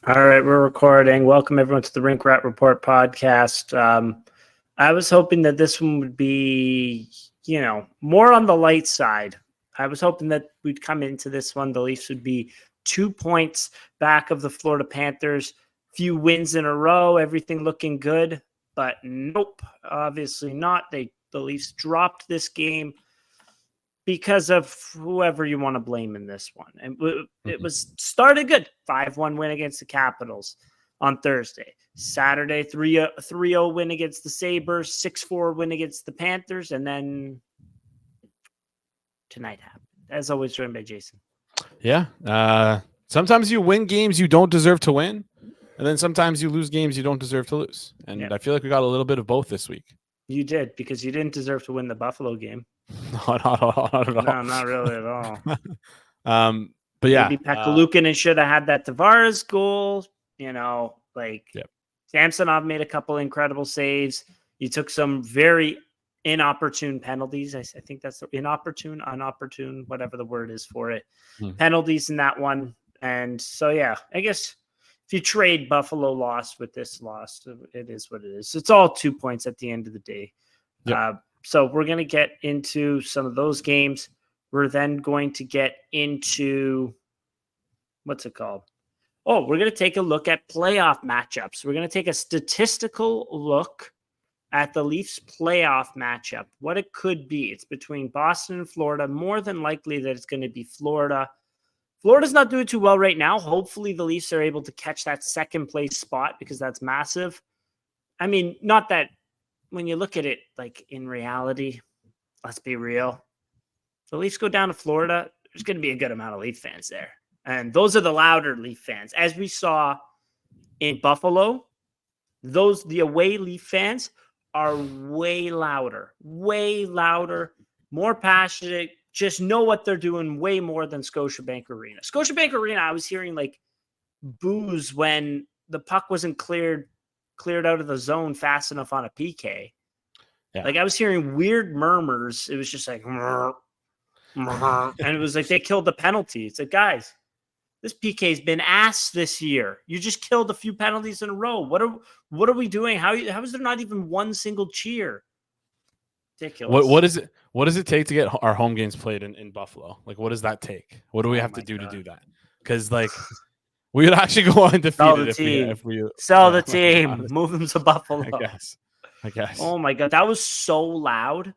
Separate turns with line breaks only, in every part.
All right, we're recording. Welcome everyone to the Rink Rat Report podcast. I was hoping that this one would be, more on the light side. I was hoping that we'd come into this one. The Leafs would be 2 points back of the Florida Panthers, few wins in a row, everything looking good. But nope, obviously not. The Leafs dropped this game because of whoever you want to blame in this one. And it was started good. 5-1 win against the Capitals on Thursday. Saturday, 3-0 win against the Sabres, 6-4 win against the Panthers, and then tonight happened. As always, joined by Jason.
Yeah. Sometimes you win games you don't deserve to win, and then sometimes you lose games you don't deserve to lose. And I feel like we got a little bit of both this week.
You did, because you didn't deserve to win the Buffalo game.
No, not at all.
No, not really at all.
But yeah.
Maybe Pekka should have had that Tavares goal. Samsonov made a couple incredible saves. You took some very inopportune penalties. I think that's the inopportune, whatever the word is for it. Penalties in that one. And so, I guess if you trade Buffalo loss with this loss, it is what it is. It's all 2 points at the end of the day.
Yep.
So we're going to get into some of those games. We're then going to get into, what's it called? Oh, we're going to take a look at playoff matchups. We're going to take a statistical look at the Leafs playoff matchup, what it could be. It's between Boston and Florida. More than likely that it's going to be Florida. Florida's not doing too well right now. Hopefully the Leafs are able to catch that second place spot because that's massive. I mean, not that when you look at it, like in reality, let's be real. If the Leafs go down to Florida, there's going to be a good amount of Leaf fans there. And those are the louder Leaf fans. As we saw in Buffalo, the away Leaf fans are way louder, more passionate, just know what they're doing way more than Scotiabank Arena. Scotiabank Arena, I was hearing like boos when the puck wasn't cleared out of the zone fast enough on a PK. Yeah. Like I was hearing weird murmurs. It was just like, and it was like they killed the penalty. It's like, guys, this PK's been ass this year. You just killed a few penalties in a row. What are we doing? How is there not even one single cheer? Ridiculous.
What does it take to get our home games played in Buffalo? Like, what does that take? What do we have to do to do that? Because like we would actually go undefeated if we
sell the team, move them to Buffalo.
I guess.
Oh my god, that was so loud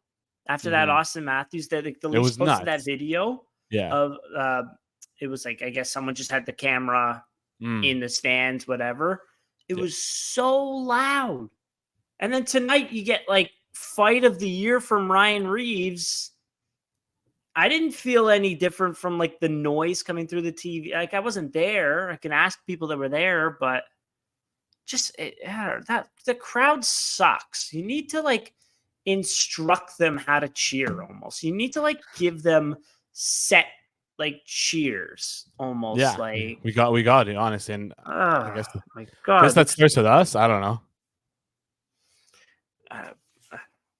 after that Austin Matthews. That the Leafs posted that video.
Yeah.
Of it was like, I guess someone just had the camera in the stands, whatever. It was so loud. And then tonight you get like fight of the year from Ryan Reeves. I didn't feel any different from like the noise coming through the TV. Like I wasn't there. I can ask people that were there, but just that the crowd sucks. You need to like instruct them how to cheer almost. You need to like give them set like cheers almost.
Yeah,
like
we got it, honestly. And I guess
my God,
I guess that starts with us. I don't know.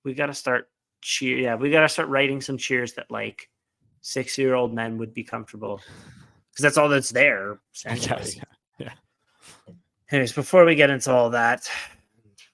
We got to start cheer. Yeah, we got to start writing some cheers that like 6-year-old men would be comfortable because that's all that's there. Essentially.
Yeah.
Anyways, before we get into all that,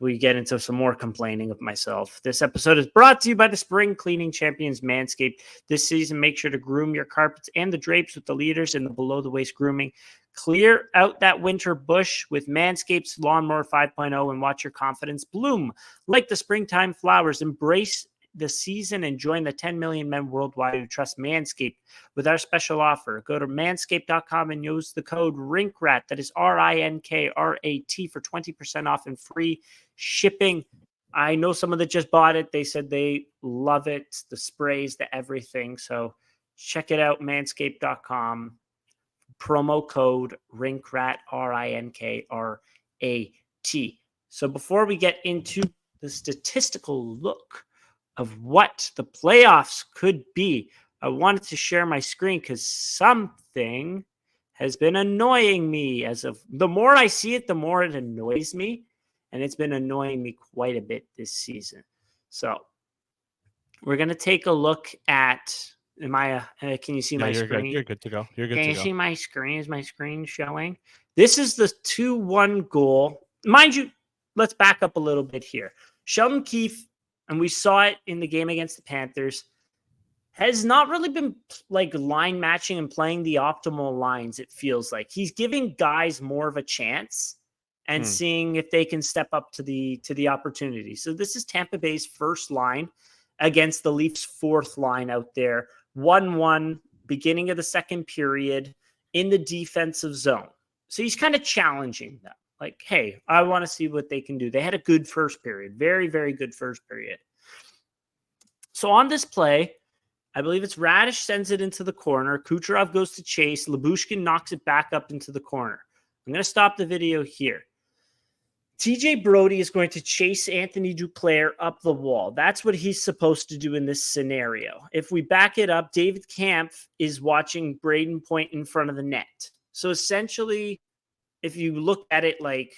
we get into some more complaining of myself. This episode is brought to you by the spring cleaning champions Manscaped. This season, make sure to groom your carpets and the drapes with the leaders in the below-the-waist grooming. Clear out that winter bush with Manscaped's Lawnmower 5.0 and watch your confidence bloom. Like the springtime flowers, embrace the season and join the 10 million men worldwide who trust Manscaped with our special offer. Go to manscaped.com and use the code RINKRAT, that is RINKRAT, for 20% off and free shipping. I know someone that just bought it. They said they love it, the sprays, the everything. So check it out, manscaped.com. Promo code RINKRAT, RINKRAT. So before we get into the statistical look of what the playoffs could be, I wanted to share my screen because something has been annoying me. The more I see it, the more it annoys me. And it's been annoying me quite a bit this season. So we're going to take a look at, can you see my screen?
You're good to go.
Can you see my screen? Is my screen showing? This is the 2-1 goal. Mind you, let's back up a little bit here. Sheldon Keefe, and we saw it in the game against the Panthers, has not really been like line matching and playing the optimal lines, it feels like. He's giving guys more of a chance and seeing if they can step up to the opportunity. So this is Tampa Bay's first line against the Leafs' fourth line out there. 1-1, beginning of the second period in the defensive zone. So he's kind of challenging them. Like, hey, I want to see what they can do. They had a good first period. Very, very good first period. So on this play, I believe it's Radish sends it into the corner. Kucherov goes to chase. Lyubushkin knocks it back up into the corner. I'm going to stop the video here. TJ Brody is going to chase Anthony Duclair up the wall. That's what he's supposed to do in this scenario. If we back it up, David Kampf is watching Braden Point in front of the net. So essentially, if you look at it like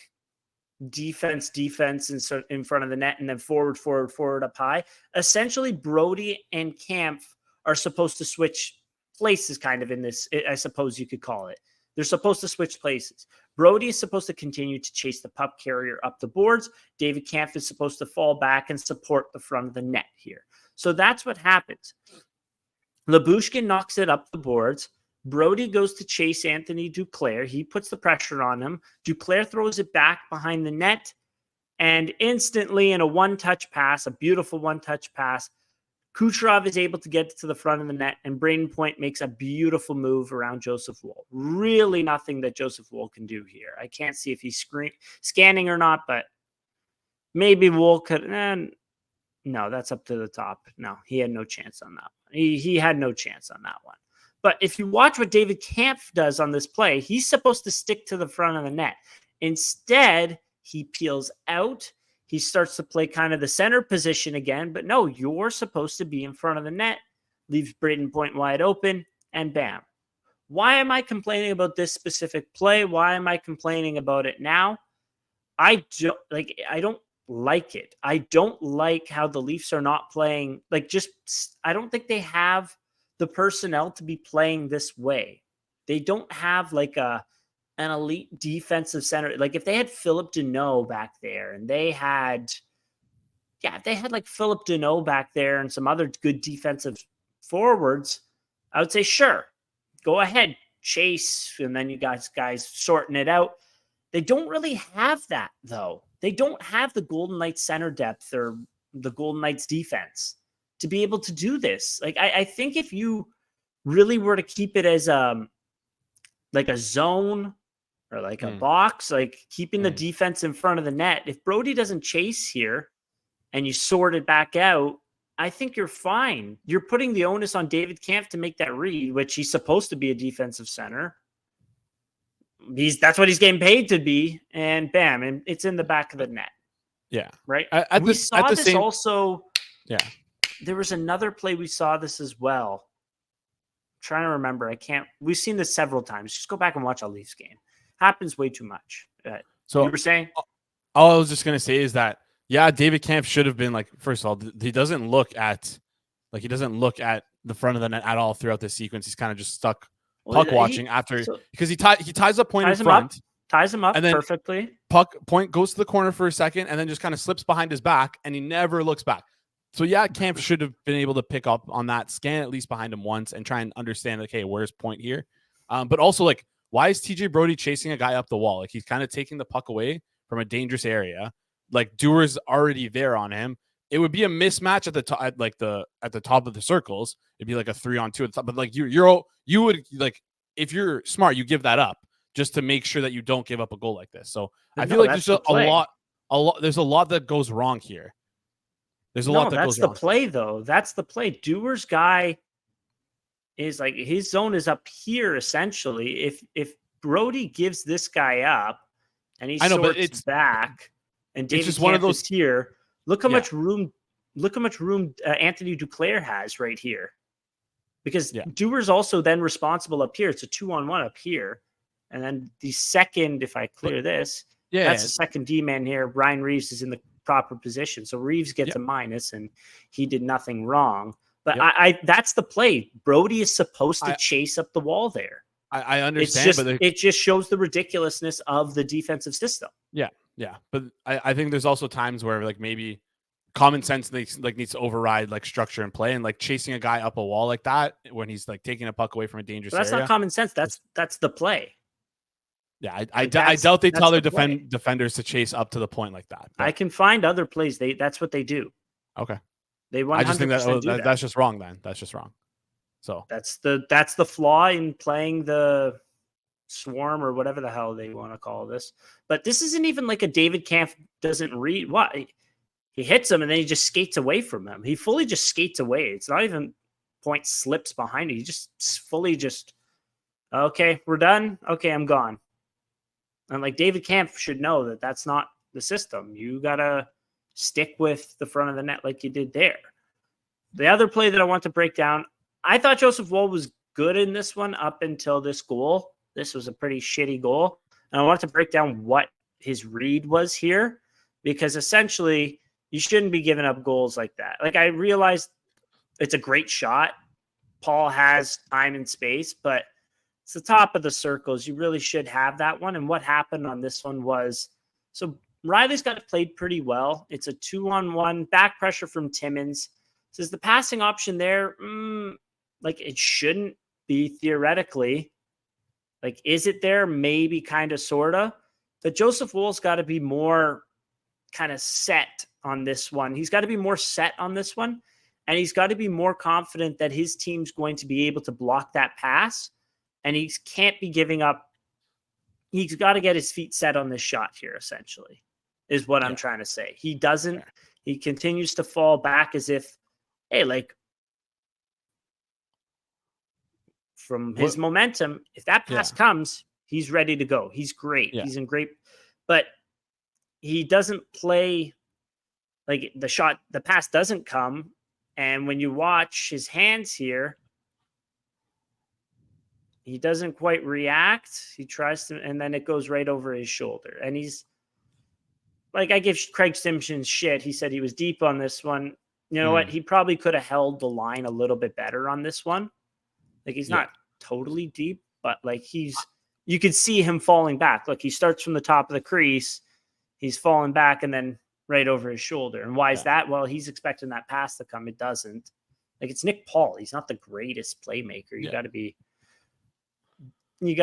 defense in front of the net and then forward up high, essentially Brody and Kampf are supposed to switch places kind of in this, I suppose you could call it. They're supposed to switch places. Brody is supposed to continue to chase the puck carrier up the boards. David Kampf is supposed to fall back and support the front of the net here. So that's what happens. Lyubushkin knocks it up the boards. Brody goes to chase Anthony Duclair. He puts the pressure on him. Duclair throws it back behind the net. And instantly in a one-touch pass, a beautiful one-touch pass, Kucherov is able to get to the front of the net, and Braden Point makes a beautiful move around Joseph Woll. Really nothing that Joseph Woll can do here. I can't see if he's scanning or not, but maybe Woll could. No, that's up to the top. No, he had no chance on that one. He had no chance on that one. But if you watch what David Kampf does on this play, he's supposed to stick to the front of the net. Instead, he peels out. He starts to play kind of the center position again, but no, you're supposed to be in front of the net, leaves Braden Point wide open, and bam. Why am I complaining about this specific play? Why am I complaining about it now? I don't like it. I don't like how the Leafs are not playing. I don't think they have the personnel to be playing this way. They don't have an elite defensive center. Like if they had Philip Deneau back there and if they had like Philip Deneau back there and some other good defensive forwards, I would say, sure, go ahead, chase. And then you guys sorting it out. They don't really have that though. They don't have the Golden Knights center depth or the Golden Knights defense to be able to do this. Like, I think if you really were to keep it as like a zone or like a box, like keeping the defense in front of the net. If Brody doesn't chase here and you sort it back out, I think you're fine. You're putting the onus on David Kampf to make that read, which he's supposed to be a defensive center. That's what he's getting paid to be. And bam, and it's in the back of the net. Yeah. Right. We saw this also. Yeah. There was another play we saw this as well. I'm trying to remember. We've seen this several times. Just go back and watch a Leafs game. Happens way too much. So you were saying?
All I was just gonna say is that David Kampf should have been like. First of all, he doesn't look at the front of the net at all throughout this sequence. He's kind of just stuck puck watching because he ties up Point in front,
ties him up
and then
perfectly.
Point goes to the corner for a second and then just kind of slips behind his back and he never looks back. So Kampf should have been able to pick up on that, scan at least behind him once, and try and understand okay, where's Point here. But also like. Why is TJ Brody chasing a guy up the wall? Like he's kind of taking the puck away from a dangerous area. Like Dewar's already there on him. It would be a mismatch at the top, at the top of the circles. It'd be like a 3-on-2 at the top. But like you would like if you're smart, you give that up just to make sure that you don't give up a goal like this. So I feel like there's a lot. There's a lot that goes wrong here. There's a lot that goes wrong.
That's the play, though. That's the play. Dewar's guy is like his zone is up here essentially. If Brody gives this guy up and he sorts back, and David Kampf one of those here, look how much room Anthony Duclair has right here, because Dewar's also then responsible up here. It's a 2-on-1 up here, and then the second, if I clear this, that's the second D man here. Ryan Reeves is in the proper position, so Reeves gets a minus, and he did nothing wrong. But that's the play. Brody is supposed to chase up the wall there.
I understand, but
it just shows the ridiculousness of the defensive system.
Yeah. But I think there's also times where like maybe common sense needs to override like structure and play, and like chasing a guy up a wall like that when he's like taking a puck away from a dangerous
But that's
area.
not common sense. That's the play.
Yeah, I doubt they tell their defenders to chase up to the point like that.
I can find other plays. That's what they do.
Okay.
They 100%
I just think
that.
That's just wrong then. That's just wrong. So
that's the flaw in playing the swarm or whatever the hell they want to call this. But this isn't even like a David Kampf doesn't read what he hits him and then he just skates away from him. He fully just skates away. It's not even point slips behind it. He just fully just, okay, we're done. Okay, I'm gone. And like David Kampf should know that that's not the system. You got to stick with the front of the net like you did there. The other play that I want to break down, I thought Joseph Woll was good in this one up until this goal. This was a pretty shitty goal. And I wanted to break down what his read was here, because essentially you shouldn't be giving up goals like that. Like, I realized it's a great shot. Paul has time and space, but it's the top of the circles. You really should have that one. And what happened on this one was, so Riley's got it played pretty well. It's a 2-on-1 back pressure from Timmins. So is the passing option there? Like, it shouldn't be theoretically. Like, is it there? Maybe, kind of, sort of. But Joseph Woll's got to be more kind of set on this one. He's got to be more set on this one. And he's got to be more confident that his team's going to be able to block that pass. And he can't be giving up. He's got to get his feet set on this shot here, essentially, is what I'm trying to say. He doesn't. He continues to fall back as if, hey, like, from his momentum, if that pass comes, he's ready to go. He's great. He's in great, but he doesn't play like the pass doesn't come. And when you watch his hands here, he doesn't quite react. He tries to, and then it goes right over his shoulder. And he's like, I give Craig Simpson shit. He said he was deep on this one. You know what? He probably could have held the line a little bit better on this one. Like, he's not totally deep, but like you could see him falling back. Like, he starts from the top of the crease, he's falling back and then right over his shoulder. And why is that? Well, he's expecting that pass to come. It doesn't. Like, it's Nick Paul. He's not the greatest playmaker. You got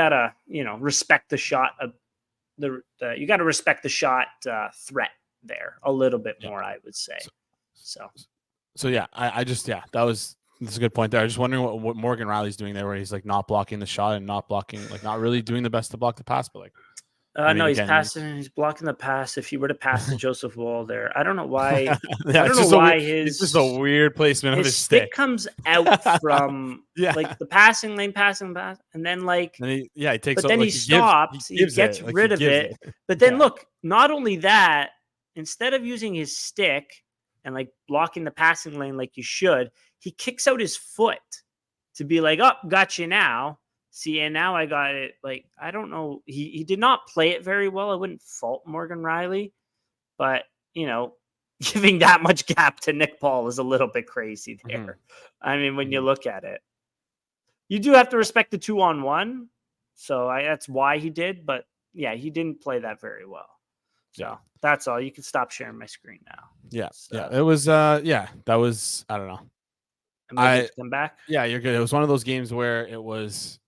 to, respect the shot of you got to respect the shot threat there a little bit more, I would say.
So yeah, that's a good point there. I was just wondering what Morgan Riley's doing there, where he's like not blocking the shot and not really doing the best to block the pass, but like.
No, he's passing. He's blocking the pass. If he were to pass to Joseph Woll there, I don't know why. I don't know why
it's just a weird placement of his
stick comes out from like the passing lane, and then like
he takes.
But then he stops. He gets rid of it. But then look, not only that, instead of using his stick and like blocking the passing lane like you should, he kicks out his foot to be like, "Oh, got you now." See, and now I got it. Like, I don't know. He did not play it very well. I wouldn't fault Morgan Riley, but giving that much gap to Nick Paul is a little bit crazy there. Mm-hmm. I mean, when you look at it, you do have to respect the 2-on-1. So that's why he did. But yeah, he didn't play that very well. So that's all. You can stop sharing my screen now.
Yeah. So, it was, that was, I don't know.
I come back.
Yeah, you're good. It was one of those games where it was.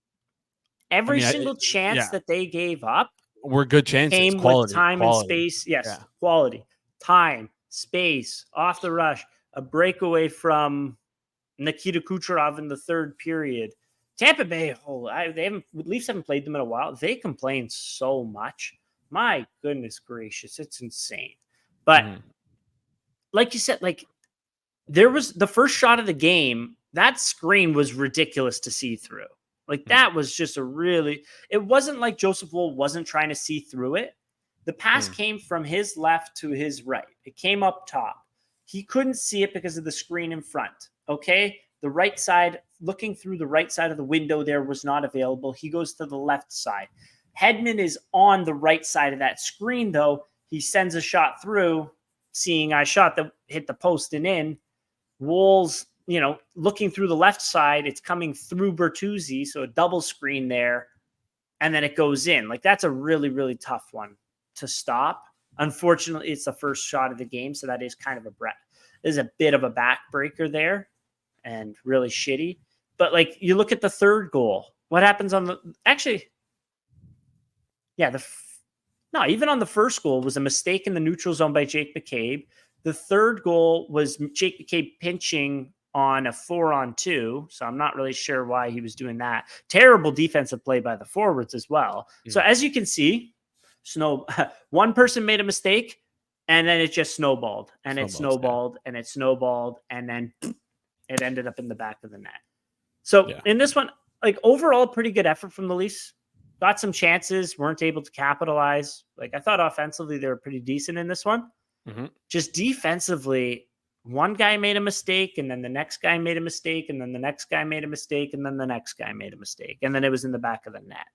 Every single chance that they gave up
were good chances.
Came with time and space. Yes, quality, time, space, off the rush, a breakaway from Nikita Kucherov in the third period. Tampa Bay, Leafs haven't played them in a while. They complain so much. My goodness gracious, it's insane. But like you said, like there was the first shot of the game. That screen was ridiculous to see through. Like, that was just it wasn't like Joseph Woll wasn't trying to see through it. The pass came from his left to his right. It came up top. He couldn't see it because of the screen in front. Okay. The right side, looking through the right side of the window there was not available. He goes to the left side. Hedman is on the right side of that screen, though. He sends a shot through, seeing a shot that hit the post and in. Woll's looking through the left side, it's coming through Bertuzzi, so a double screen there, and then it goes in. Like, that's a really, really tough one to stop. Unfortunately, it's the first shot of the game, so that is kind of a bit of a backbreaker there, and really shitty. But like, you look at the third goal. What happens on the even on the first goal was a mistake in the neutral zone by Jake McCabe. The third goal was Jake McCabe pinching on a 4-on-2. So I'm not really sure why he was doing that. Terrible defensive play by the forwards as well. So as you can see, one person made a mistake, and then it just snowballed, and it snowballed, and it snowballed, and then it ended up in the back of the net. So in this one, like, overall, pretty good effort from the Leafs. Got some chances, weren't able to capitalize. Like, I thought offensively they were pretty decent in this one. Just defensively, one guy made a mistake, and then the next guy made a mistake, and then the next guy made a mistake, and then the next guy made a mistake, and then it was in the back of the net,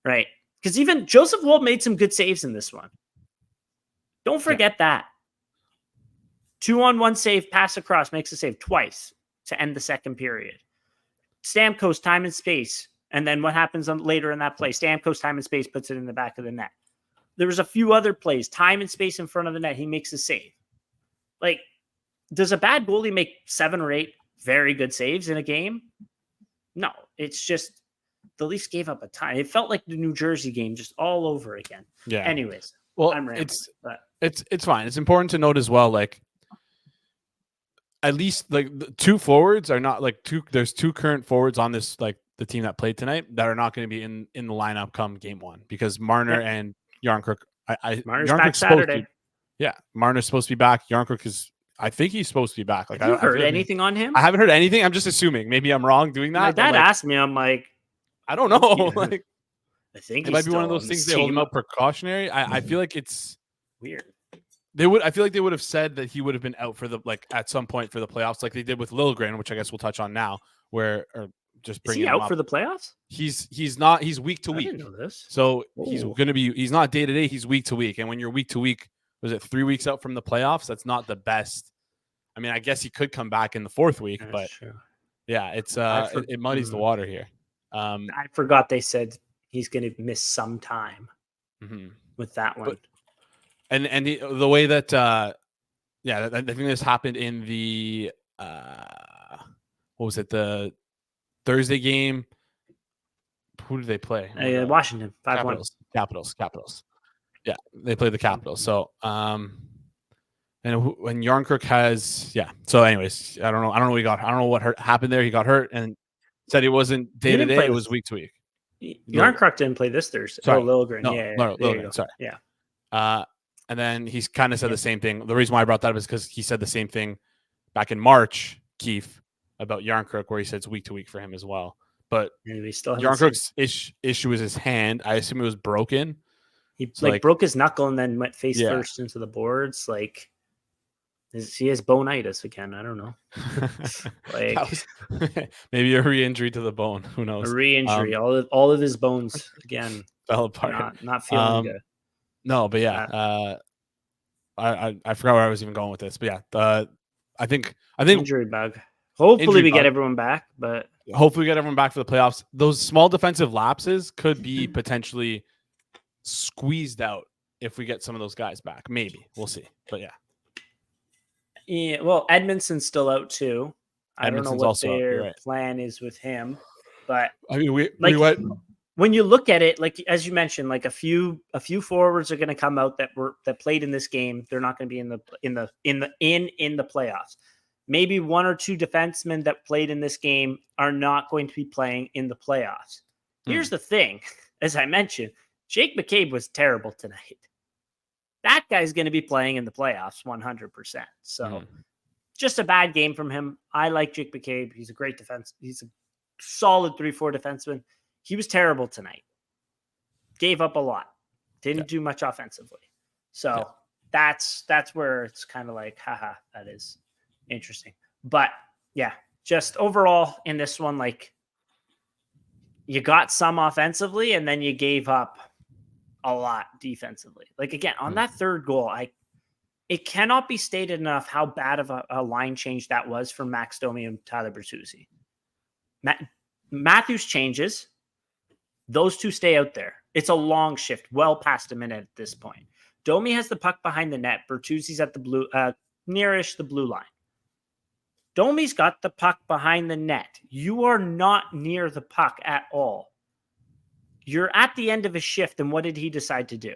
right? Because even Joseph Woll made some good saves in this one. Don't forget that. 2-on-1 save, pass across, makes a save twice to end the second period. Stamkos, time and space. And then what happens later in that play? Stamkos, time and space, puts it in the back of the net. There was a few other plays, time and space in front of the net. He makes a save. Like, does a bad goalie make 7 or 8 very good saves in a game? No, it's just the Leafs gave up a ton. It felt like the New Jersey game just all over again. Yeah. Anyways,
well,
I'm rambling,
it's fine. It's important to note as well, like, at least like the 2 forwards are not like there's 2 current forwards on this, like, the team that played tonight that are not going to be in the lineup come game 1, because Marner and Yarncrook.
Marner's back Saturday.
Marner's supposed to be back. Yarncrook I think he's supposed to be back. Like,
have you heard anything on him?
I haven't heard anything. I'm just assuming. Maybe I'm wrong doing that.
My dad asked me. I'm like,
I don't know. Like,
I think
it might be one of those things they hold him out precautionary. I feel like it's
weird.
I feel like they would have said that he would have been out for at some point for the playoffs, like they did with Liljegren, which I guess we'll touch on now. Just bringing him
out
up
for the playoffs?
He's not. He's week to week.
I didn't know this.
So he's going to be. He's not day to day. He's week to week. And when you're week to week, was it 3 weeks out from the playoffs? That's not the best. I mean, I guess he could come back in the 4th week, but yeah, it's it muddies the water here.
I forgot they said he's going to miss some time with that one.
And the way that I think this happened in the what was it, the Thursday game? Who did they play?
Washington, 5-1.
Capitals. Yeah, they played the Capitals. So and when Yarncrook has So anyways, I don't know what he got. I don't know what happened there. He got hurt and said he wasn't day to day. It was week to week.
Yarncrook didn't play this Thursday.
Sorry.
Liljegren.
No, Liljegren. Sorry.
Yeah.
And then he's kind of said the same thing. The reason why I brought that up is because he said the same thing back in March, Keith, about Yarncrook, where he said it's week to week for him as well. But Yarncrook's issue is his hand. I assume it was broken.
He broke his knuckle and then went face first into the boards. Like, he has bonitis again. I don't know.
Maybe a re-injury to the bone. Who knows?
A re-injury. All of his bones again
fell apart.
Not feeling good.
No, but I forgot where I was even going with this. But I think
injury bug. Hopefully we get everyone back, but
hopefully we get everyone back for the playoffs. Those small defensive lapses could be potentially squeezed out if we get some of those guys back. Maybe we'll see. But
well, Edmondson's still out too. I don't know what their plan is with him, but
I mean, we went.
When you look at it, like, as you mentioned, like a few forwards are going to come out that played in this game. They're not going to be in the playoffs. Maybe 1 or 2 defensemen that played in this game are not going to be playing in the playoffs. Here's the thing. As I mentioned, Jake McCabe was terrible tonight. That guy's going to be playing in the playoffs 100%. So just a bad game from him. I like Jake McCabe. He's a great defense. He's a solid 3-4 defenseman. He was terrible tonight. Gave up a lot. Didn't do much offensively. So that's where it's kind of like, haha, that is interesting. But just overall in this one, like, you got some offensively and then you gave up a lot defensively. Like, again, on that third goal, it cannot be stated enough how bad of a line change that was for Max Domi and Tyler Bertuzzi. Matthews changes. Those two stay out there. It's a long shift, well past a minute at this point. Domi has the puck behind the net. Bertuzzi's at the blue, nearish the blue line. Domi's got the puck behind the net. You are not near the puck at all. You're at the end of a shift, and what did he decide to do?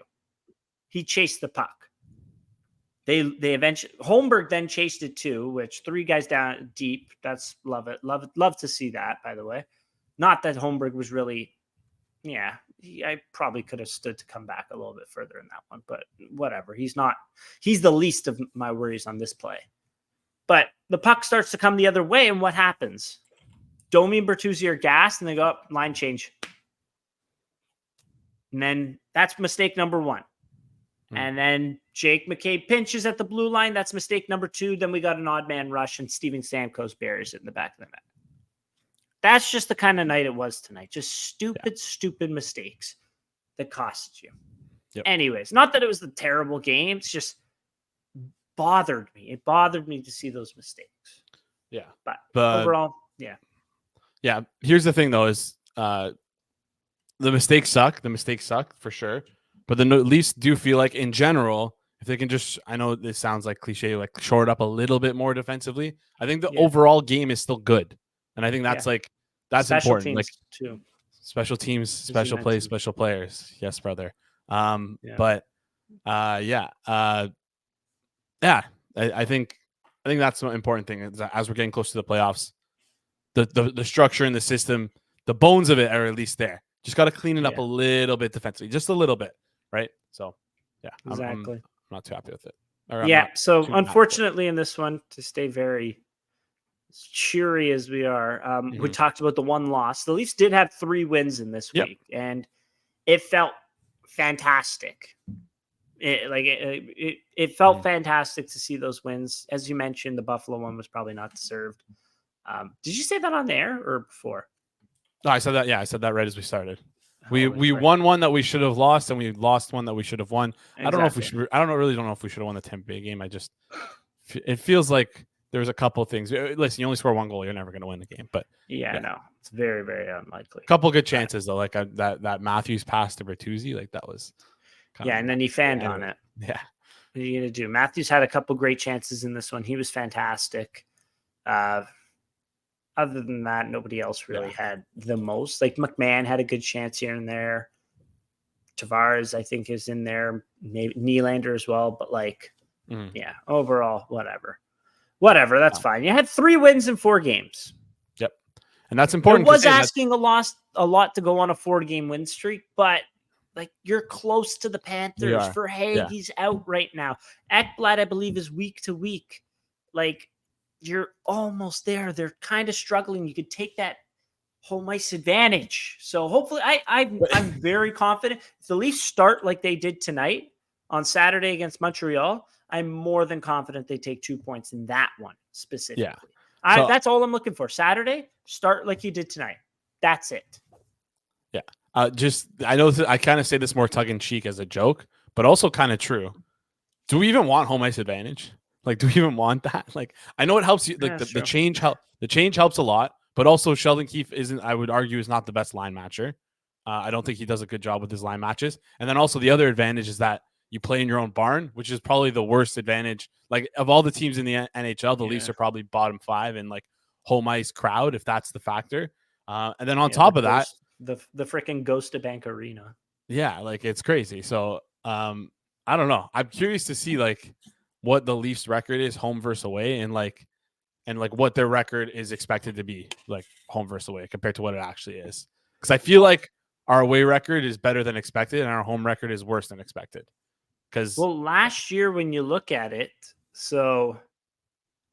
He chased the puck. They eventually Holmberg then chased it too, which 3 guys down deep. That's love it. Love to see that, by the way. Not that Holmberg was really, I probably could have stood to come back a little bit further in that one, but whatever. He's the least of my worries on this play. But the puck starts to come the other way, and what happens? Domi and Bertuzzi are gassed, and they go up, line change. And then that's mistake number 1. And then Jake McCabe pinches at the blue line. That's mistake number 2. Then we got an odd man rush, and Steven Stamkos buries it in the back of the net. That's just the kind of night it was tonight. Just stupid mistakes that cost you. Yep. Anyways, not that it was the terrible game. It's just bothered me. It bothered me to see those mistakes.
Yeah.
But overall, yeah.
Yeah. Here's the thing, though, is the mistakes suck. The mistakes suck for sure. But the Leafs do feel like, in general, if they can just, I know this sounds like cliche, like shore it up a little bit more defensively, I think the overall game is still good. And I think that's that's
special
important. Like
too.
Special teams, special plays, special players. Yes, brother. But I think that's the important thing is as we're getting close to the playoffs, the structure and the system, the bones of it are at least there. Just got to clean it up a little bit defensively, just a little bit, right? So,
exactly.
I'm not too happy with it.
So unfortunately, in this one, to stay very cheery as we are, we talked about the one loss. The Leafs did have 3 wins in this week, and it felt fantastic. It felt fantastic to see those wins. As you mentioned, the Buffalo one was probably not deserved. Did you say that on the air or before?
No, I said that. Yeah, I said that right as we started. We won one that we should have lost, and we lost one that we should have won. Exactly. I don't know if we should. I really don't know if we should have won the Tampa Bay game. It feels like there's a couple of things. Listen, you only score 1 goal, you're never going to win the game. But
no, it's very, very unlikely.
A couple good chances though, like that Matthews pass to Bertuzzi, like that was.
And then he fanned on it.
Yeah.
What are you going to do? Matthews had a couple great chances in this one. He was fantastic. Other than that, nobody else really had the most. Like McMahon had a good chance here and there. Tavares, I think, is in there. Maybe Nylander as well. But overall, whatever. That's fine. You had 3 wins in 4 games.
Yep, and that's important.
It was asking a lot to go on a 4-game win streak, but you're close to the Panthers. Verhaeghe's out right now. Ekblad, I believe, is week to week. You're almost there. They're kind of struggling. You could take that home ice advantage. So hopefully, I'm very confident. If the Leafs start like they did tonight on Saturday against Montreal, I'm more than confident they take 2 points in that one specifically. Yeah. That's all I'm looking for. Saturday, start like you did tonight. That's it.
Yeah. I know I kind of say this more tongue in cheek as a joke, but also kind of true. Do we even want home ice advantage? Do we even want that? I know it helps you. The change helps a lot, but also Sheldon Keefe I would argue, is not the best line matcher. I don't think he does a good job with his line matches. And then also the other advantage is that you play in your own barn, which is probably the worst advantage. Of all the teams in the NHL, the Leafs are probably bottom 5 in home ice crowd, if that's the factor. And then on top of that,
the freaking Ghost of Bank Arena.
Yeah, it's crazy. So I don't know. I'm curious to see what the Leafs record is home versus away, and what their record is expected to be home versus away compared to what it actually is. Because I feel like our away record is better than expected, and our home record is worse than expected.
Last year when you look at it, so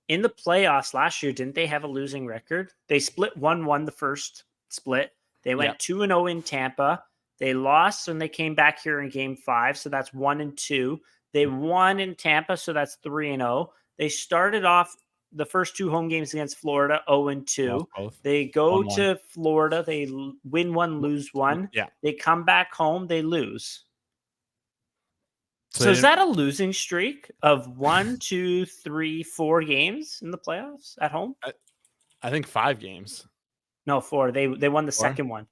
in the playoffs last year, didn't they have a losing record? They split 1-1 the first split. They went 2-0 in Tampa. They lost when they came back here in Game 5, so that's 1-2. They won in Tampa, so that's 3-0. They started off the first 2 home games against Florida 0-2. They go 1-1 to Florida. They win 1, lose 1.
Yeah.
They come back home. They lose. So is that a losing streak of 1, 2, 3, 4 games in the playoffs at home?
I think 5 games.
No, 4. They won the
4?
second one.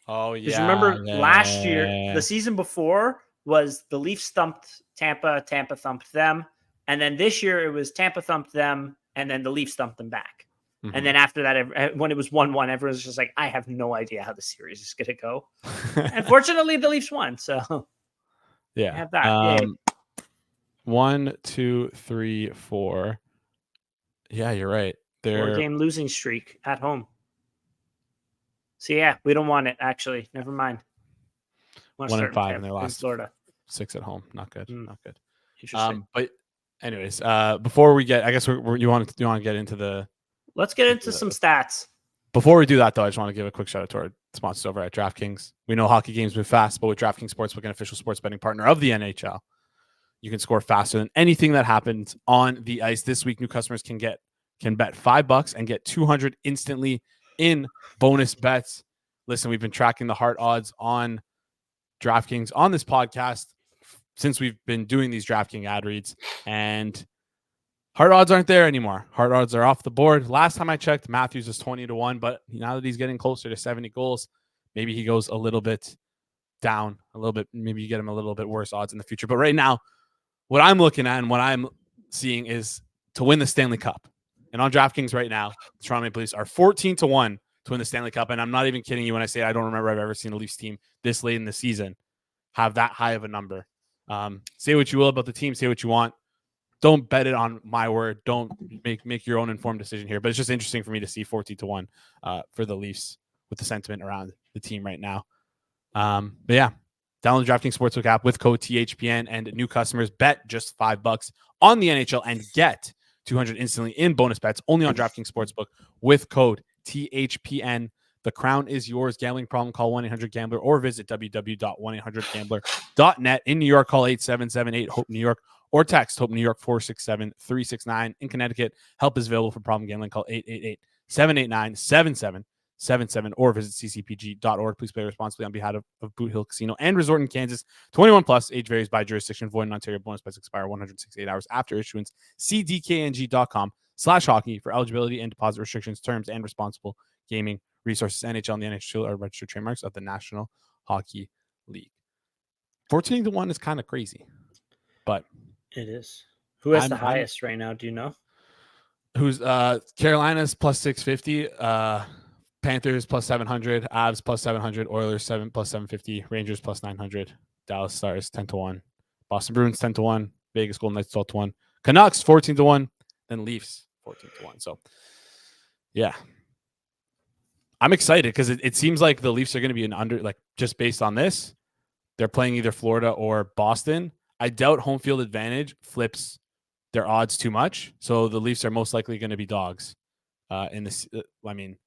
Oh,
Because
yeah.
remember last year, the season before was the Leafs thumped Tampa, Tampa thumped them. And then this year it was Tampa thumped them, and then the Leafs thumped them back.
Mhm.
And then after that, when it was 1-1, everyone's just like, I have no idea how the series is going to go. And fortunately, the Leafs won. So
yeah.
have that.
1, 2, 3, 4. Yeah, you're right. They're
4-game losing streak at home. So yeah, we don't want it. Actually, never mind.
1-5 in their last
Florida.
6 at home. Not good. Not good.
Interesting.
But anyways, before we get, I guess you want to get into the.
Let's get into some stats.
Before we do that, though, I just want to give a quick shout out to our sponsors over at DraftKings. We know hockey games move fast, but with DraftKings Sportsbook, an official sports betting partner of the NHL, you can score faster than anything that happens on the ice. This week, new customers can bet $5 and get $200 instantly in bonus bets. Listen, we've been tracking the hard odds on DraftKings on this podcast since we've been doing these DraftKings ad reads, and hard odds aren't there anymore. Hard odds are off the board. Last time I checked, Matthews was 20-1, but now that he's getting closer to 70 goals, maybe he goes a little bit down, a little bit. Maybe you get him a little bit worse odds in the future. But right now, what I'm looking at and what I'm seeing is to win the Stanley Cup. And on DraftKings right now, the Toronto Maple Leafs are 14-1 to win the Stanley Cup. And I'm not even kidding you when I say I don't remember I've ever seen a Leafs team this late in the season have that high of a number. Say what you will about the team, say what you want. Don't bet it on my word. Don't make your own informed decision here. But it's just interesting for me to see 14-1 for the Leafs with the sentiment around the team right now. But yeah, download the DraftKings Sportsbook app with code THPN, and new customers bet just $5 on the NHL and get $200 instantly in bonus bets only on DraftKings Sportsbook with code THPN. The crown is yours. Gambling problem? Call 1-800-GAMBLER or visit www.1800gambler.net. In New York, call 877-8-HOPE-NEW-YORK or text HOPE New York 467-369. In Connecticut, help is available for problem gambling. Call 888-789-7777 or visit ccpg.org. Please play responsibly on behalf of Boot Hill Casino and Resort in Kansas. 21 plus, age varies by jurisdiction. Void in Ontario. Bonus bets expire 168 hours after issuance. See dkng.com/hockey for eligibility and deposit restrictions, terms, and responsible gaming resources. NHL and the NHL are registered trademarks of the National Hockey League. 14-1 is kind of crazy, but
it is. Who has the highest right now? Do you know?
Who's Carolina's plus 650, Panthers plus 700, Avs plus 700, Oilers plus 750, Rangers plus 900, Dallas Stars 10-1, Boston Bruins 10-1, Vegas Golden Knights 12-1, Canucks 14-1, then Leafs 14-1. So yeah, I'm excited because it seems like the Leafs are going to be an under, like just based on this, they're playing either Florida or Boston. I doubt home field advantage flips their odds too much. So the Leafs are most likely going to be dogs in this. I mean,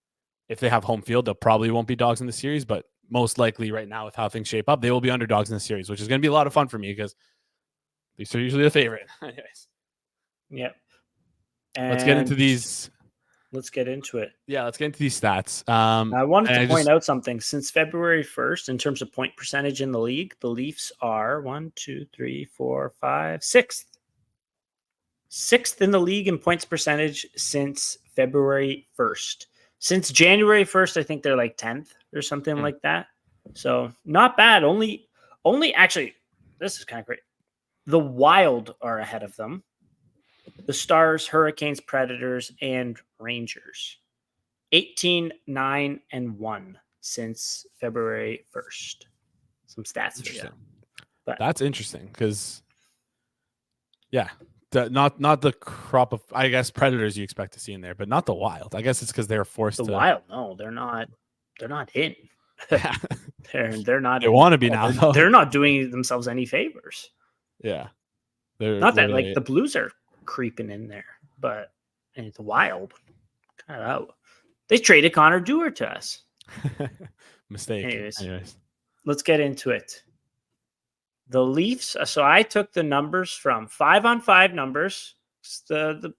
if they have home field, they'll probably won't be dogs in the series, but most likely right now with how things shape up, they will be underdogs in the series, which is going to be a lot of fun for me because Leafs are usually the favorite. Anyways.
Yep.
Let's get into these.
Let's get into it.
Yeah, let's get into these stats.
I wanted to point out something. Since February 1st, in terms of point percentage in the league, the Leafs are 6th. 6th in the league in points percentage since February 1st. Since January 1st, I think they're like 10th or something like that. So not bad. Only actually, this is kind of great. The Wild are ahead of them. The Stars, Hurricanes, Predators, and Rangers. 18, 9, and 1 since February 1st. Some stats for you.
But that's interesting because, yeah, not the crop of, I guess, Predators you expect to see in there, but not the Wild. I guess it's because they're forced to.
The Wild, no, they're not in. they're not.
They want to be now, though.
They're not doing themselves any favors.
Yeah.
Not that like the Blues are creeping in there, but the Wild kind of out. They traded Connor Dewar to us.
Mistake.
Anyways, let's get into it. The Leafs. So I took the numbers from 5-on-5 numbers. The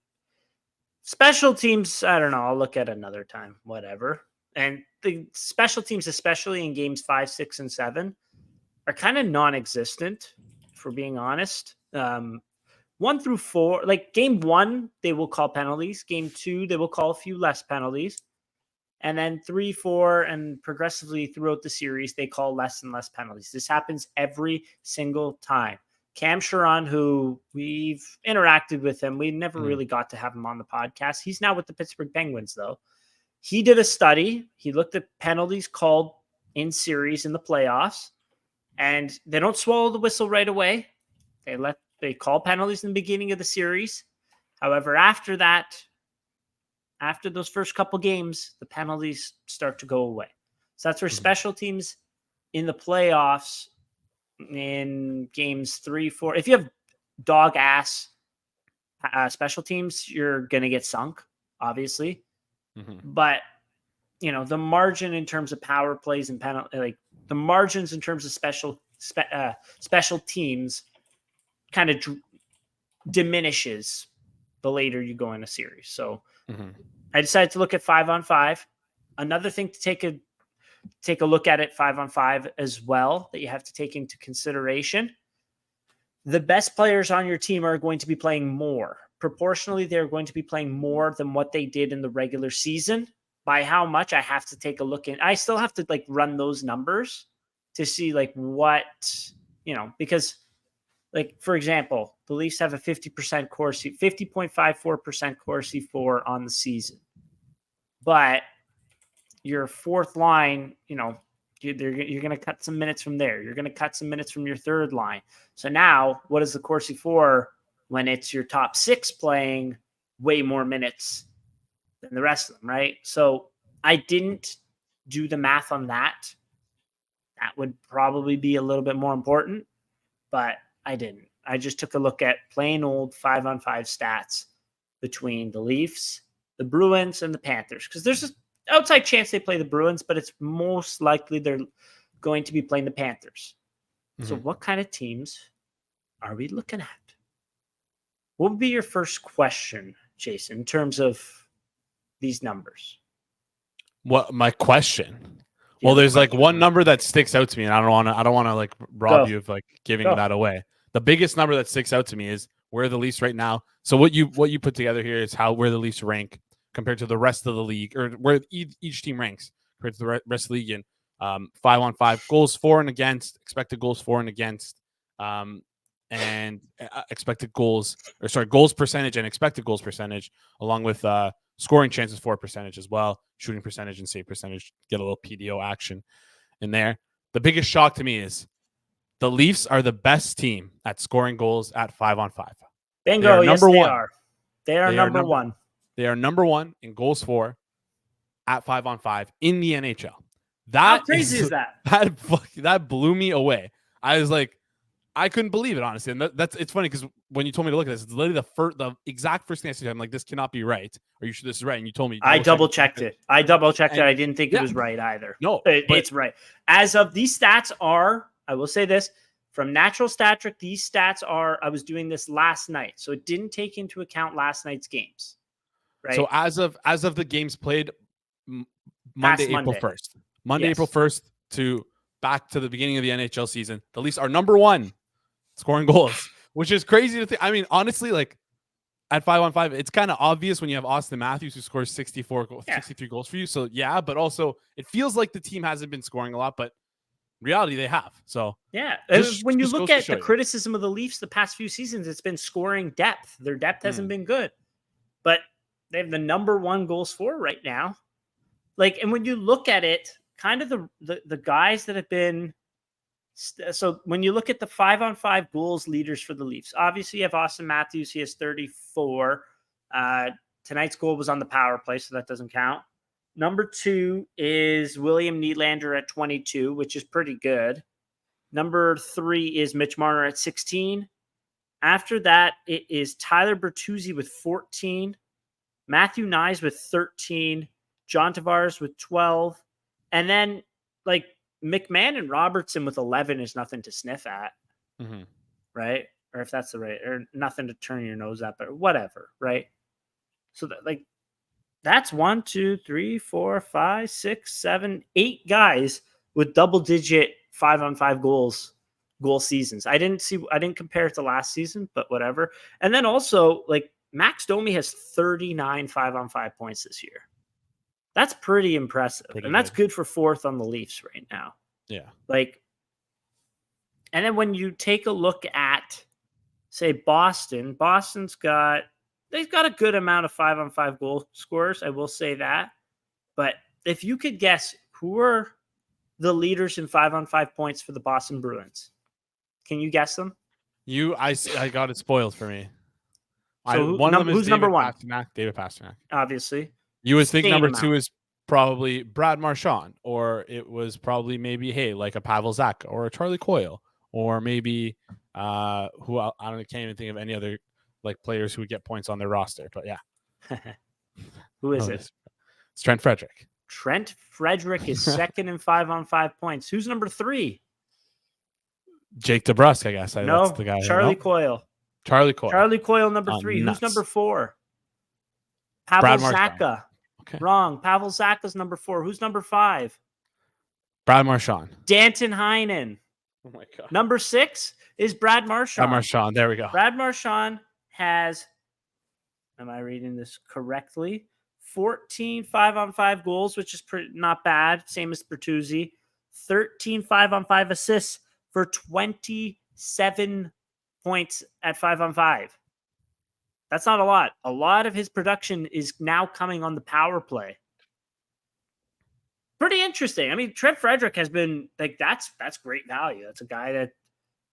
special teams, I don't know. I'll look at another time, whatever. And the special teams, especially in games 5, 6, and 7, are kind of non-existent if we're being honest. 1 through 4, like game 1, they will call penalties. Game 2, they will call a few less penalties. And then 3, 4, and progressively throughout the series, they call less and less penalties. This happens every single time. Cam Sharon, who we've interacted with him, we never really got to have him on the podcast. He's now with the Pittsburgh Penguins, though. He did a study. He looked at penalties called in series in the playoffs, and they don't swallow the whistle right away. They call penalties in the beginning of the series. However, after that, after those first couple games, the penalties start to go away. So that's where special teams in the playoffs in games 3, 4, if you have dog ass special teams, you're going to get sunk, obviously. But, you know, the margin in terms of power plays and penalty, like the margins in terms of special teams kind of diminishes the later you go in a series. So I decided to look at 5-on-5. Another thing to take a look at it 5-on-5 as well that you have to take into consideration. The best players on your team are going to be playing more. Proportionally, they're going to be playing more than what they did in the regular season. By how much, I have to take a look in. I still have to like run those numbers to see like what, you know, because like, for example, the Leafs have a 50% Corsi, 50.54% Corsi for on the season. But your fourth line, you know, you're going to cut some minutes from there. You're going to cut some minutes from your third line. So now what is the Corsi for when it's your top 6 playing way more minutes than the rest of them, right? So I didn't do the math on that. That would probably be a little bit more important, but I didn't. I just took a look at plain old 5-on-5 stats between the Leafs, the Bruins, and the Panthers. Because there's an outside chance they play the Bruins, but it's most likely they're going to be playing the Panthers. So what kind of teams are we looking at? What would be your first question, Jason, in terms of these numbers?
What my question? Well, there's like one number that sticks out to me, and I don't want to like rob you of like giving that away. The biggest number that sticks out to me is where the Leafs right now. So what you put together here is where the Leafs rank compared to the rest of the league, or where each team ranks compared to the rest of the league in 5-on-5 goals for and against, expected goals for and against, and expected goals, or sorry, goals percentage and expected goals percentage, along with scoring chances for percentage as well, shooting percentage and save percentage. Get a little PDO action in there. The biggest shock to me is the Leafs are the best team at scoring goals at 5-on-5.
Bingo, yes, they are. They are number one.
They are number one in goals for at 5-on-5 in the NHL.
How crazy is that?
That blew me away. I was like, I couldn't believe it, honestly. And it's funny because when you told me to look at this, it's literally the exact first thing I said. I'm like, this cannot be right. Or this is right. And you told me.
I double checked it. I didn't think it was right either.
No,
it's right. As of these stats are, I will say this, from Natural Stat Trick, these stats are, I was doing this last night. So it didn't take into account last night's games. Right.
So as of the games played Monday, April 1st. Monday, April 1st to back to the beginning of the NHL season, the Leafs are number one scoring goals, which is crazy to think. I mean, honestly, like at 5-on-5, it's kind of obvious when you have Austin Matthews who scores 63 goals for you. So yeah, but also it feels like the team hasn't been scoring a lot, but in reality they have. So
yeah, when you look at the criticism of the Leafs the past few seasons, it's been scoring depth. Their depth hasn't been good, but they have the number one goals for right now. Like, and when you look at it, kind of the guys that have been. So when you look at the 5-on-5 goals leaders for the Leafs, obviously you have Austin Matthews. He has 34. Tonight's goal was on the power play, so that doesn't count. Number 2 is William Nylander at 22, which is pretty good. Number 3 is Mitch Marner at 16. After that, it is Tyler Bertuzzi with 14. Matthew Nyes with 13. John Tavares with 12. And then, like, McMahon and Robertson with 11 is nothing to sniff at, right? Or if that's the right, or nothing to turn your nose at, but whatever, right? So that, like, that's 1, 2, 3, 4, 5, 6, 7, 8 guys with double-digit 5-on-5 goals goal seasons. I didn't compare it to last season, but whatever. And then also, like, Max Domi has 39 5-on-5 points this year. That's pretty impressive.
Pretty
and that's
good.
good for fourth on the Leafs right now.
Yeah.
Like, and then when you take a look at, say, Boston's got a good amount of 5-on-5 goal scorers. I will say that. But if you could guess who are the leaders in 5-on-5 points for the Boston Bruins, can you guess them?
I got it spoiled for me.
So
one of them is
who's number one?
David Pasternak.
Obviously.
You would think
Same
number
amount.
2 is probably Brad Marchand, or it was probably maybe like a Pavel Zacha or a Charlie Coyle, or maybe who I can't even think of any other like players who would get points on their roster. But yeah,
Who is it?
It's Trent Frederick.
Trent Frederick is second in 5-on-5 points. Who's number 3?
Jake DeBrusk, I guess.
No,
that's the guy.
Charlie Coyle.
Charlie Coyle.
Charlie Coyle, number 3.
Nuts.
Who's number 4? Pavel Zacha.
Okay.
Wrong. Pavel Zacha's number 4. Who's number 5?
Brad Marchand.
Danton Heinen.
Oh my god.
Number 6 is Brad Marchand.
Brad Marchand. There we go.
Brad Marchand has, am I reading this correctly? 14 5-on-5 goals, which is not bad. Same as Bertuzzi. 13 5-on-5 assists for 27 points at 5-on-5. That's not a lot. A lot of his production is now coming on the power play. Pretty interesting. I mean, Trent Frederick has been like, that's great value. That's a guy that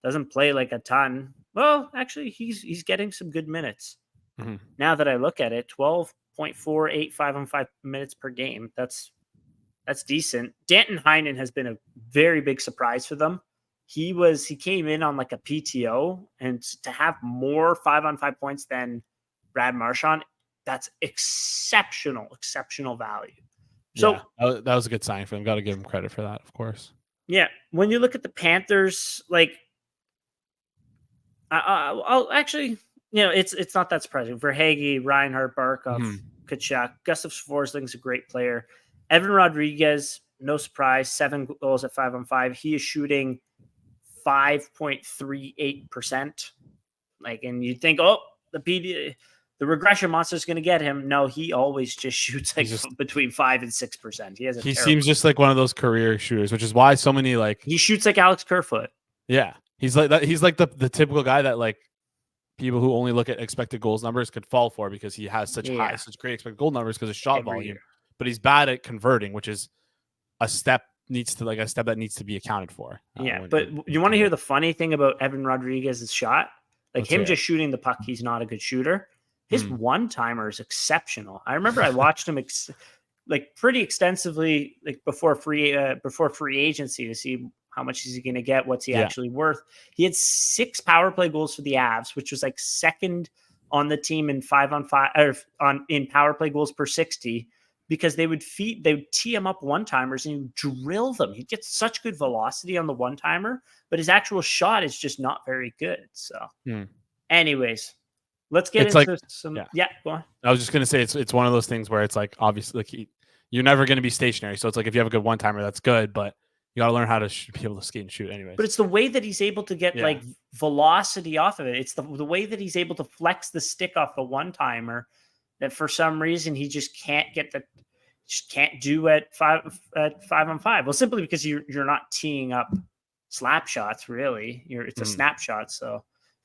doesn't play like a ton. Well, actually, he's getting some good minutes.
Mm-hmm.
Now that I look at it, 12.48 5-on-5 minutes per game. That's decent. Danton Heinen has been a very big surprise for them. He came in on like a PTO, and to have more 5-on-5 points than Brad Marchand, that's exceptional value. So
yeah, that was a good sign for them. Got to give him credit for that, of course. Yeah.
When you look at the Panthers, like, I'll actually, it's not that surprising. Verhaeghe, Reinhart, Barkov, Tkachuk, Gustav Forsling's a great player. Evan Rodriguez, no surprise, 7 goals at 5-on-5. He is shooting 5.38%. Like, and you think, the regression monster is going to get him. No, he always just shoots between 5 and 6%.
He seems just like one of those career shooters, which is why so many
he shoots like Alex Kerfoot.
Yeah, he's like that. He's like the typical guy that like people who only look at expected goals numbers could fall for, because he has such great expected goal numbers because of shot volume. But he's bad at converting, which is a step that needs to be accounted for.
But you want to hear the funny thing about Evan Rodriguez's shot? Like, just shooting the puck, he's not a good shooter. His one-timer is exceptional. I remember I watched him pretty extensively, like before free agency, to see how much is he going to get, what's he actually worth. He had 6 power play goals for the Avs, which was like second on the team in 5-on-5 in power play goals per 60, because they would tee him up one-timers and you drill them. He gets such good velocity on the one-timer, but his actual shot is just not very good. So anyways, let's get into some. Yeah, go on.
I was just going to say, it's one of those things where it's like, obviously, like you're never going to be stationary. So it's like, if you have a good one-timer, that's good, but you got to learn how to be able to skate and shoot anyways.
But it's the way that he's able to get like velocity off of it. It's the way that he's able to flex the stick off the one-timer that for some reason he just can't do at 5-on-5. Well, simply because you're not teeing up slap shots, really. It's a snapshot. So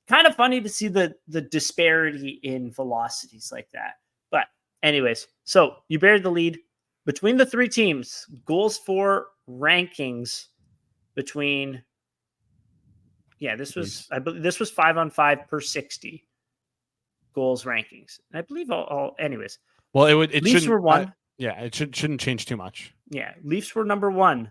kind of funny to see the disparity in velocities like that. But anyways, so you buried the lead between the 3 teams. Goals for rankings between. Yeah, this was 5-on-5 per 60 goals rankings. I believe all. Anyways,
well, it
Leafs were 1.
It shouldn't change too much.
Yeah, Leafs were number 1.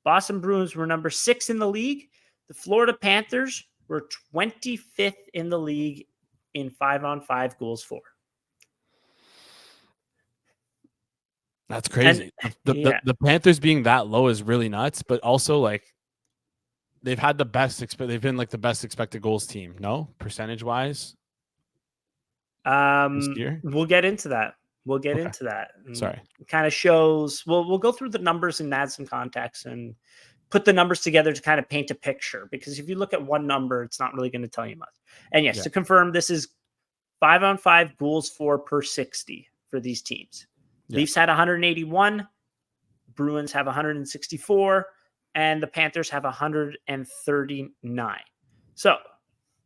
Boston Bruins were number 6 in the league. The Florida Panthers were 25th in the league in 5-on-5 goals for.
That's crazy. The Panthers being that low is really nuts, but also like they've had the best. They've been like the best expected goals team. No, percentage wise.
We'll get into that. Sorry. It kind of shows. We'll go through the numbers and add some context and put the numbers together to kind of paint a picture, because if you look at one number, it's not really going to tell you much. And yes, to confirm, this is 5-on-5 goals for per 60 for these teams. Leafs had 181, Bruins have 164, and the Panthers have 139. So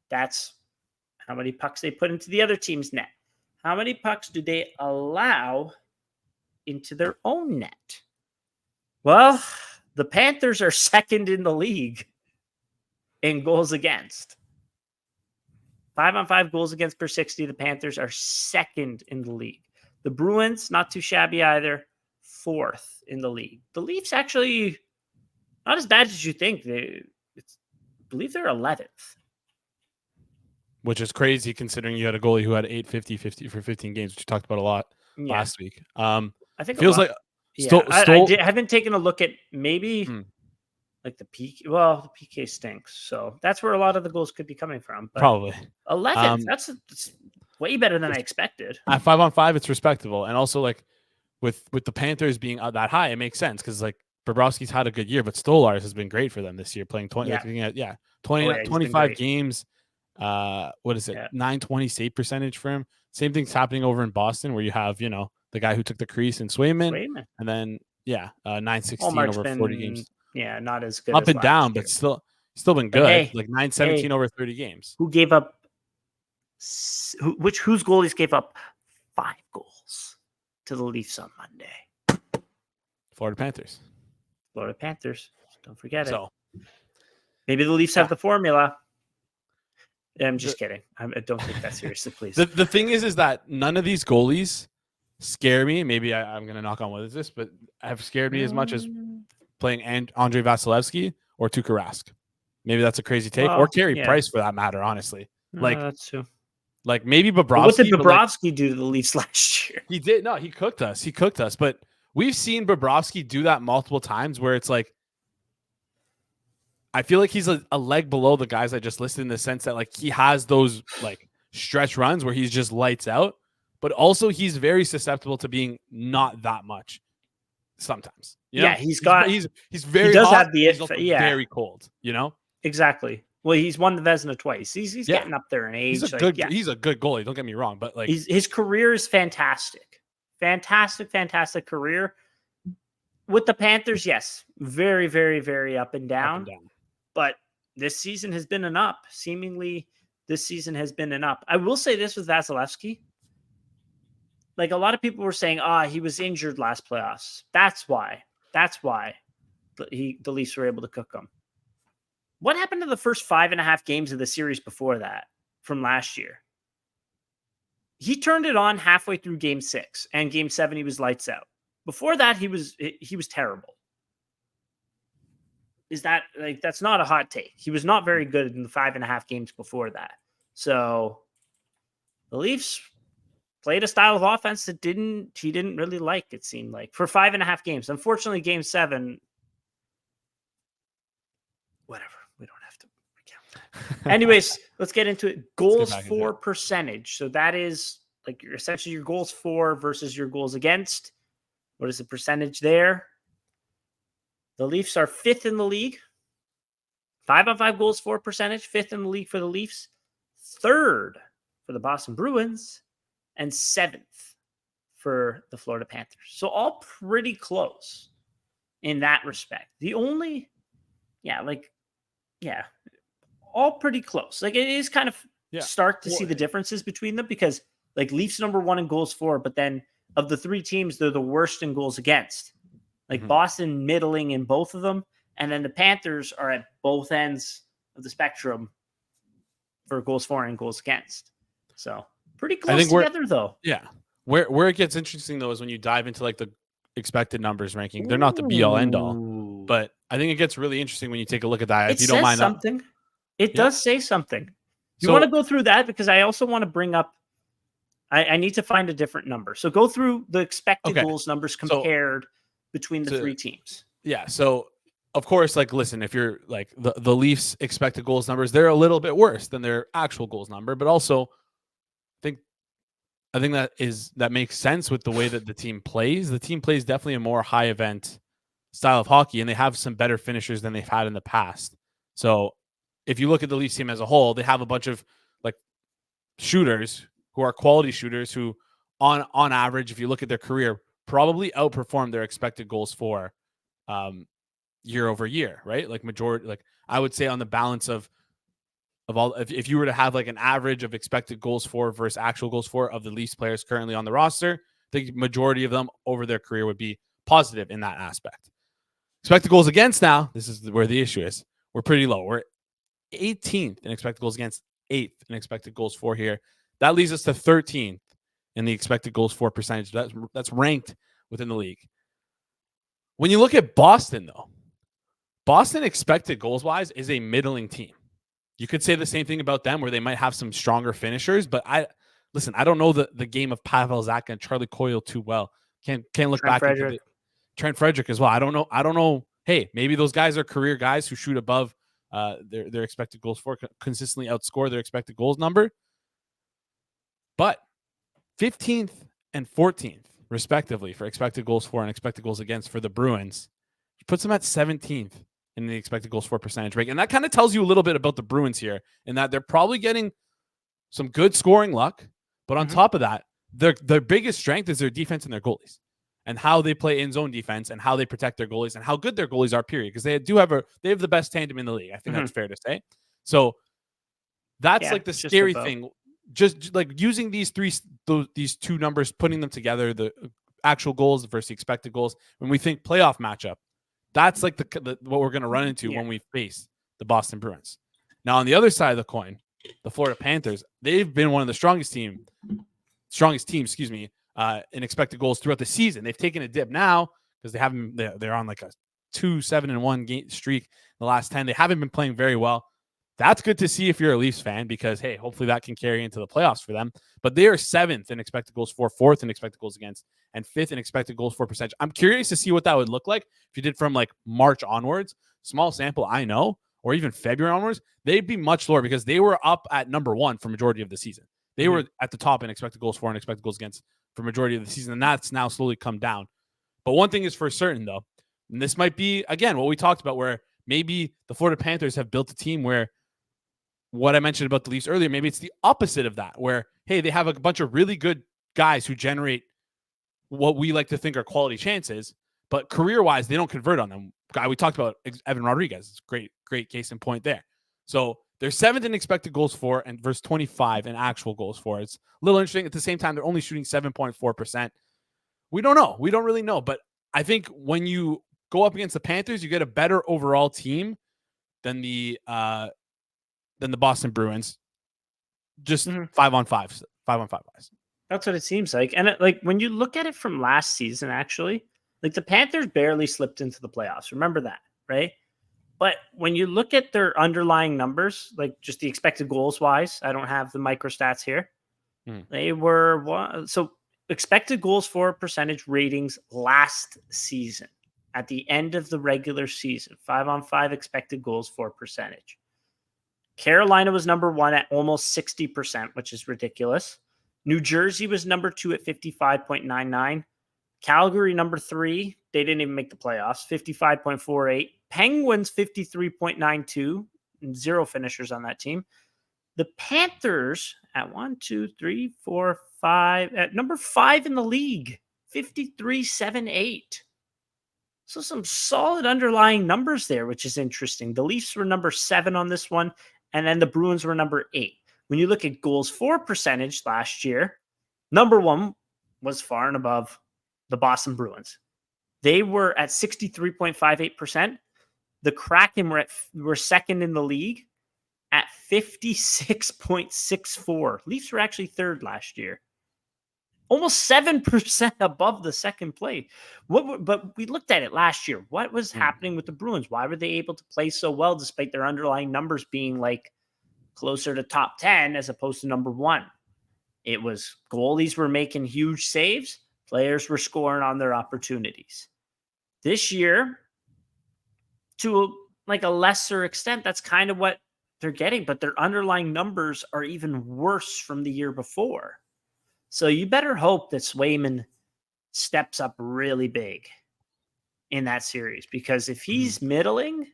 that's how many pucks they put into the other team's net. How many pucks do they allow into their own net? Well, the Panthers are second in the league in goals against. 5-on-5 goals against per 60. The Panthers are second in the league. The Bruins, not too shabby either, fourth in the league. The Leafs actually not as bad as you think. I believe they're 11th.
Which is crazy considering you had a goalie who had 850 for 15 games, which you talked about a lot last week.
I think
feels like
I haven't taken a look at maybe like the PK. Well, the PK stinks, so that's where a lot of the goals could be coming from. But
probably
11th. That's way better than I expected.
At 5-on-5, it's respectable, and also like with the Panthers being that high, it makes sense because like Bobrovsky's had a good year, but Stolarz has been great for them this year, playing 25 games. What is it? 920 save percentage for him. Same thing's happening over in Boston, where you have the guy who took the crease in Swayman. And then 916 over 40 games.
Yeah, not as good.
Up and down, but still been good.
Hey,
like 917 over 30 games.
Who gave up? Whose goalies gave up 5 goals to the Leafs on Monday?
Florida Panthers. Don't forget it.
Maybe the Leafs have the formula. I'm just kidding. I don't take that seriously, please.
The thing is that none of these goalies scare me. Maybe I'm going to knock on wood with this, but have scared me as much as playing Andrei Vasilevsky or Tuukka Rask. Maybe that's a crazy take, or Carey Price for that matter. Honestly,
that's true.
Like maybe Bobrovsky.
What did Bobrovsky do to the Leafs last year?
He did. No, he cooked us. But we've seen Bobrovsky do that multiple times, where it's like, I feel like he's a leg below the guys I just listed, in the sense that like he has those like stretch runs where he's just lights out, but also he's very susceptible to being not that much sometimes. He's very hot, very cold,
Exactly. Well, he's won the Vezina twice. He's getting up there in age.
He's a good goalie. Don't get me wrong, but like
his career is fantastic. Fantastic career. With the Panthers, yes. Very, very, very up and down. But this season has been an up. Seemingly, this season has been an up. I will say this with Vasilevsky. Like, a lot of people were saying, he was injured last playoffs. That's why the Leafs were able to cook him. What happened to the first 5.5 games of the series before that from last year? He turned it on halfway through game 6, and game 7 he was lights out. Before that, he was terrible. Is that that's not a hot take? He was not very good in the 5.5 games before that. So the Leafs played a style of offense that he didn't really like, it seemed like, for 5.5 games. Unfortunately, game 7, whatever. We don't have to recount that. Anyways, let's get into it. Goals for percentage. So that is like essentially your goals for versus your goals against. What is the percentage there? The Leafs are 5th in the league. 5-on-5 goals for percentage. 5th in the league for the Leafs. 3rd for the Boston Bruins. And 7th for the Florida Panthers. So all pretty close in that respect. The only, all pretty close. Like, it is kind of stark to see the differences between them, because like Leafs number 1 in goals for, but then of the 3 teams, they're the worst in goals against. Like Boston middling in both of them. And then the Panthers are at both ends of the spectrum for goals for and goals against. So pretty close together, though.
Yeah. Where it gets interesting, though, is when you dive into like the expected numbers ranking. They're not the be all end all, but I think it gets really interesting when you take a look at that. If you don't mind
something. It does say something. You want to go through that, because I also want to bring up, I need to find a different number. So go through the expected goals numbers compared between the 3 teams.
Yeah. So of course, like, listen, if you're like the Leafs expected goals numbers, they're a little bit worse than their actual goals number, but also I think that makes sense with the way that the team plays. The team plays definitely a more high event style of hockey, and they have some better finishers than they've had in the past. So if you look at the Leafs team as a whole, they have a bunch of like shooters who are quality shooters who on average, if you look at their career, probably outperform their expected goals for year over year, right? Like majority, like I would say on the balance of all, if you were to have like an average of expected goals for versus actual goals for of the Leafs players currently on the roster, the majority of them over their career would be positive in that aspect. Expected goals against now, this is where the issue is. We're pretty low. We're 18th in expected goals against, 8th in expected goals for here. That leads us to 13th in the expected goals for percentage. That's ranked within the league. When you look at Boston, though, Boston expected goals wise is a middling team. You could say the same thing about them where they might have some stronger finishers, but I don't know the game of Pavel Zacha and Charlie Coyle too well. Can't look
Trent
back
Frederick.
into Trent Frederick as well. I don't know. Hey, maybe those guys are career guys who shoot above their expected goals for, consistently outscore their expected goals number. But 15th and 14th, respectively, for expected goals for and expected goals against for the Bruins, puts them at 17th in the expected goals for percentage rate. And that kind of tells you a little bit about the Bruins here, in that they're probably getting some good scoring luck. But on top of that, their biggest strength is their defense and their goalies, and how they play in zone defense and how they protect their goalies and how good their goalies are, period. Because they have the best tandem in the league. I think that's fair to say. So that's like the scary thing. Just like using these two numbers, putting them together, the actual goals versus the expected goals. When we think playoff matchup, that's like what we're going to run into when we face the Boston Bruins. Now, on the other side of the coin, the Florida Panthers, they've been one of the strongest teams, in expected goals throughout the season. They've taken a dip now because they're on like a 2-7-1 game streak in the last 10. They haven't been playing very well. That's good to see if you're a Leafs fan, because, hey, hopefully that can carry into the playoffs for them. But they are 7th in expected goals for, 4th in expected goals against, and 5th in expected goals for percentage. I'm curious to see what that would look like if you did from like March onwards. Small sample, I know, or even February onwards. They'd be much lower because they were up at number 1 for majority of the season. They were at the top in expected goals for and expected goals against for majority of the season, and that's now slowly come down. But one thing is for certain, though, and this might be, again, what we talked about, where maybe the Florida Panthers have built a team where what I mentioned about the Leafs earlier, maybe it's the opposite of that, where, hey, they have a bunch of really good guys who generate what we like to think are quality chances, but career-wise, they don't convert on them. Guy we talked about, Evan Rodriguez, it's great case in point there. So they're 7th in expected goals for and versus 25 in actual goals for. It's a little interesting. At the same time, they're only shooting 7.4%. We don't know. We don't really know. But I think when you go up against the Panthers, you get a better overall team than the Boston Bruins. Just 5-on-5 guys.
That's what it seems like. And like when you look at it from last season, actually, like the Panthers barely slipped into the playoffs. Remember that, right? But when you look at their underlying numbers, like just the expected goals wise, I don't have the micro stats here. They were so expected goals for percentage ratings last season at the end of the regular season, 5-on-5 expected goals for percentage. Carolina was number 1 at almost 60%, which is ridiculous. New Jersey was number 2 at 55.99. Calgary, number 3. They didn't even make the playoffs, 55.48. Penguins, 53.92. 0 finishers on that team. The Panthers at 1, 2, 3, 4, 5, at number 5 in the league, 53.78. So some solid underlying numbers there, which is interesting. The Leafs were number 7 on this one, and then the Bruins were number 8. When you look at goals for percentage last year, number 1 was far and above the Boston Bruins. They were at 63.58%. The Kraken were second in the league at 56.64. Leafs were actually third last year. Almost 7% above the second place. But we looked at it last year. What was happening with the Bruins? Why were they able to play so well despite their underlying numbers being like closer to top 10 as opposed to number 1? It was goalies were making huge saves. Players were scoring on their opportunities. This year, to like a lesser extent, that's kind of what they're getting, but their underlying numbers are even worse from the year before. So you better hope that Swayman steps up really big in that series, because if he's middling,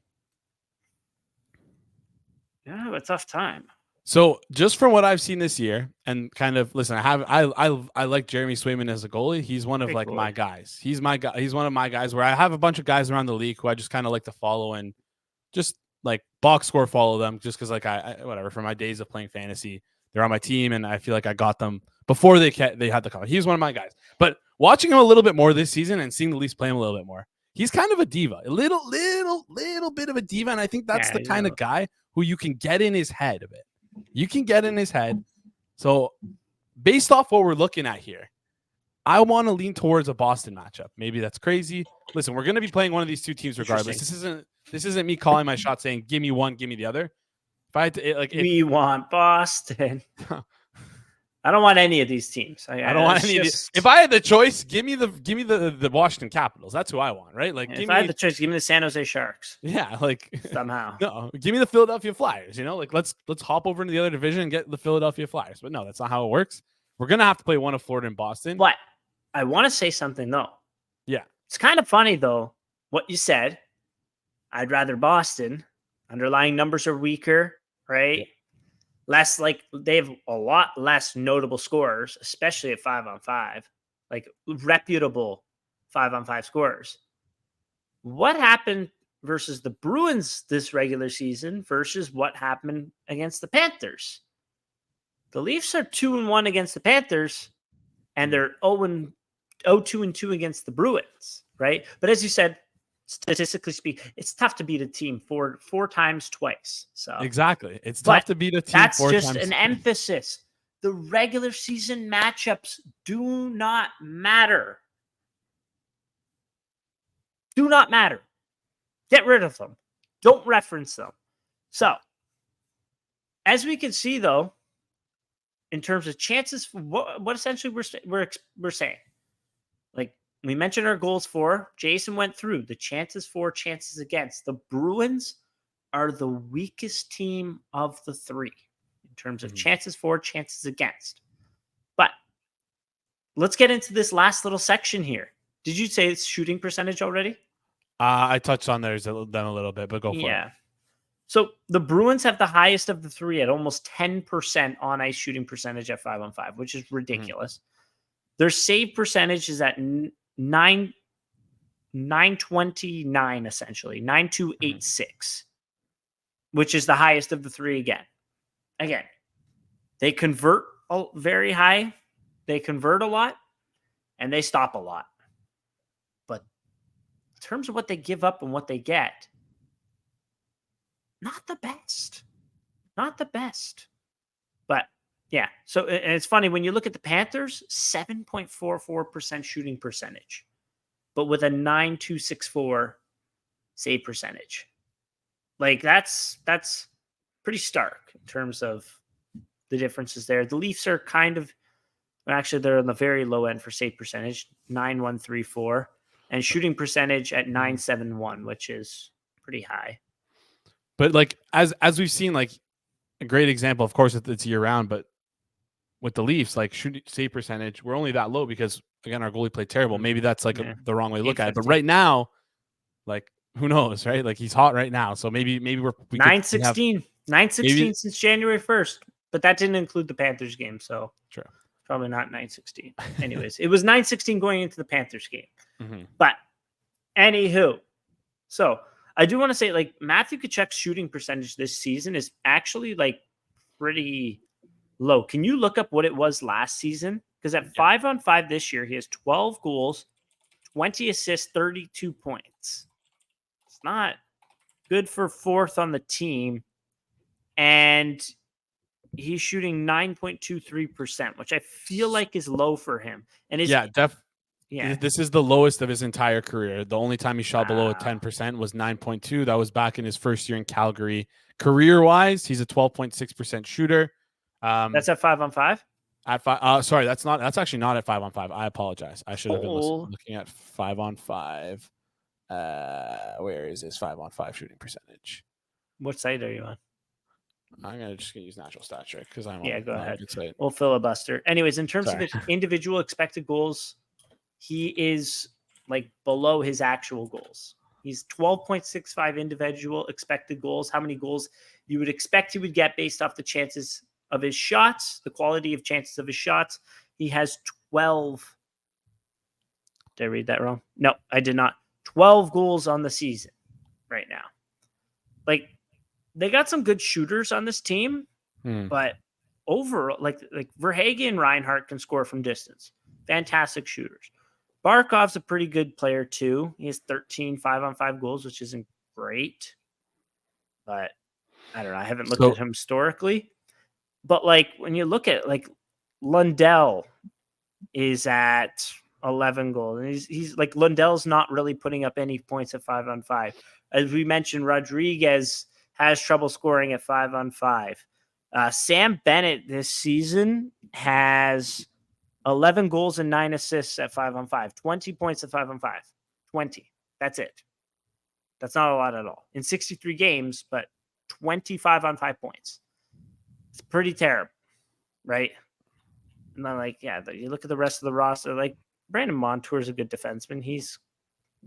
you're gonna have a tough time.
So just from what I've seen this year, and kind of listen, I like Jeremy Swayman as a goalie. He's one of
Great
like
goalie.
my guys. He's my guy. He's one of my guys where I have a bunch of guys around the league who I just kind of like to follow and just like box score follow them, just because like I whatever, from my days of playing fantasy, they're on my team and I feel like I got them before they had the call. He's one of my guys. But watching him a little bit more this season and seeing the Leafs play him a little bit more, he's kind of a diva, a little bit of a diva, and I think that's the kind of guy who you can get in his head a bit. You can get in his head. So based off what we're looking at here, I want to lean towards a Boston matchup. Maybe that's crazy. Listen, we're going to be playing one of these two teams regardless. This isn't me calling my shot saying give me one, give me the other. If I had to,
we want Boston. I don't want any of these teams. I don't want any of these.
If I had the choice, give me the Washington Capitals. That's who I want, right? Like,
if I had the choice, give me the San Jose Sharks.
Yeah, like
somehow.
No, give me the Philadelphia Flyers. You know, like let's hop over into the other division and get the Philadelphia Flyers. But no, that's not how it works. We're gonna have to play one of Florida and Boston.
But I want to say something though.
Yeah,
it's kind of funny though what you said. I'd rather Boston. Underlying numbers are weaker, right? Yeah. Less, like, they have a lot less notable scorers, especially at 5-on-5, like reputable 5-on-5 scorers. What happened versus the Bruins this regular season versus what happened against the Panthers? The Leafs are 2-1 against the Panthers, and they're 0-2 against the Bruins, right? But as you said, statistically speaking, it's tough to beat a team four times twice. So
exactly, it's tough to beat a team.
That's just an emphasis. The regular season matchups do not matter. Do not matter. Get rid of them. Don't reference them. So, as we can see, though, in terms of chances, for what essentially we're saying, like, we mentioned our goals for. Jason went through the chances for, chances against. The Bruins are the weakest team of the three in terms of chances for, chances against. But let's get into this last little section here. Did you say it's shooting percentage already?
I touched on theirs a little bit, but go for it. Yeah.
So the Bruins have the highest of the three at almost 10% on ice shooting percentage at 5-on-5, which is ridiculous. Their save percentage is at 929, essentially 9286, which is the highest of the three again. They convert very high, they convert a lot, and they stop a lot. But in terms of what they give up and what they get, not the best. But yeah, so and it's funny when you look at the Panthers, 7.44% shooting percentage, but with a 9.264 save percentage. Like that's pretty stark in terms of the differences there. The Leafs are actually they're on the very low end for save percentage, 9.134, and shooting percentage at 9.71, which is pretty high.
But like as we've seen, like a great example, of course, it's year round, but with the Leafs, like shooting save percentage, we're only that low because again our goalie played terrible. Maybe that's like the wrong way to look at it. But right now, like who knows, right? Like he's hot right now, so maybe we're
9-16 since January 1st, but that didn't include the Panthers game, so
true.
Probably not 9-16. Anyways, it was 9-16 going into the Panthers game. But anywho, so I do want to say, like, Matthew Tkachuk's shooting percentage this season is actually like pretty low. Can you look up what it was last season? Because at 5-on-5 this year, he has 12 goals, 20 assists, 32 points. It's not good for fourth on the team. And he's shooting 9.23%, which I feel like is low for him. And
this is the lowest of his entire career. The only time he shot below 10% was 9.2. That was back in his first year in Calgary. Career-wise, he's a 12.6% shooter.
That's at 5-on-5?
At 5, sorry, that's actually not at 5-on-5. I apologize. I should have been looking at 5-on-5. Where is his 5-on-5 shooting percentage?
What site are you on?
I'm just gonna use Natural Stat Trick because I'm
go ahead. We'll filibuster. Anyways, in terms of his individual expected goals, he is like below his actual goals. He's 12.65 individual expected goals. How many goals you would expect he would get based off the chances of his shots, the quality of chances of his shots. He has 12. Did I read that wrong? No, I did not. 12 goals on the season right now. Like, they got some good shooters on this team, but overall, like Verhaeghe and Reinhart can score from distance. Fantastic shooters. Barkov's a pretty good player too. He has 13 5-on-5 goals, which isn't great, but I don't know. I haven't looked at him historically. But like when you look at like Lundell is at 11 goals, and he's like Lundell's not really putting up any points at 5-on-5. As we mentioned, Rodriguez has trouble scoring at 5-on-5. Sam Bennett this season has 11 goals and 9 assists at 5-on-5, 20 points at 5-on-5, 20. That's it. That's not a lot at all in 63 games, but 25 on 5 points. It's pretty terrible, right? And then, like, yeah, you look at the rest of the roster, like Brandon Montour is a good defenseman. He's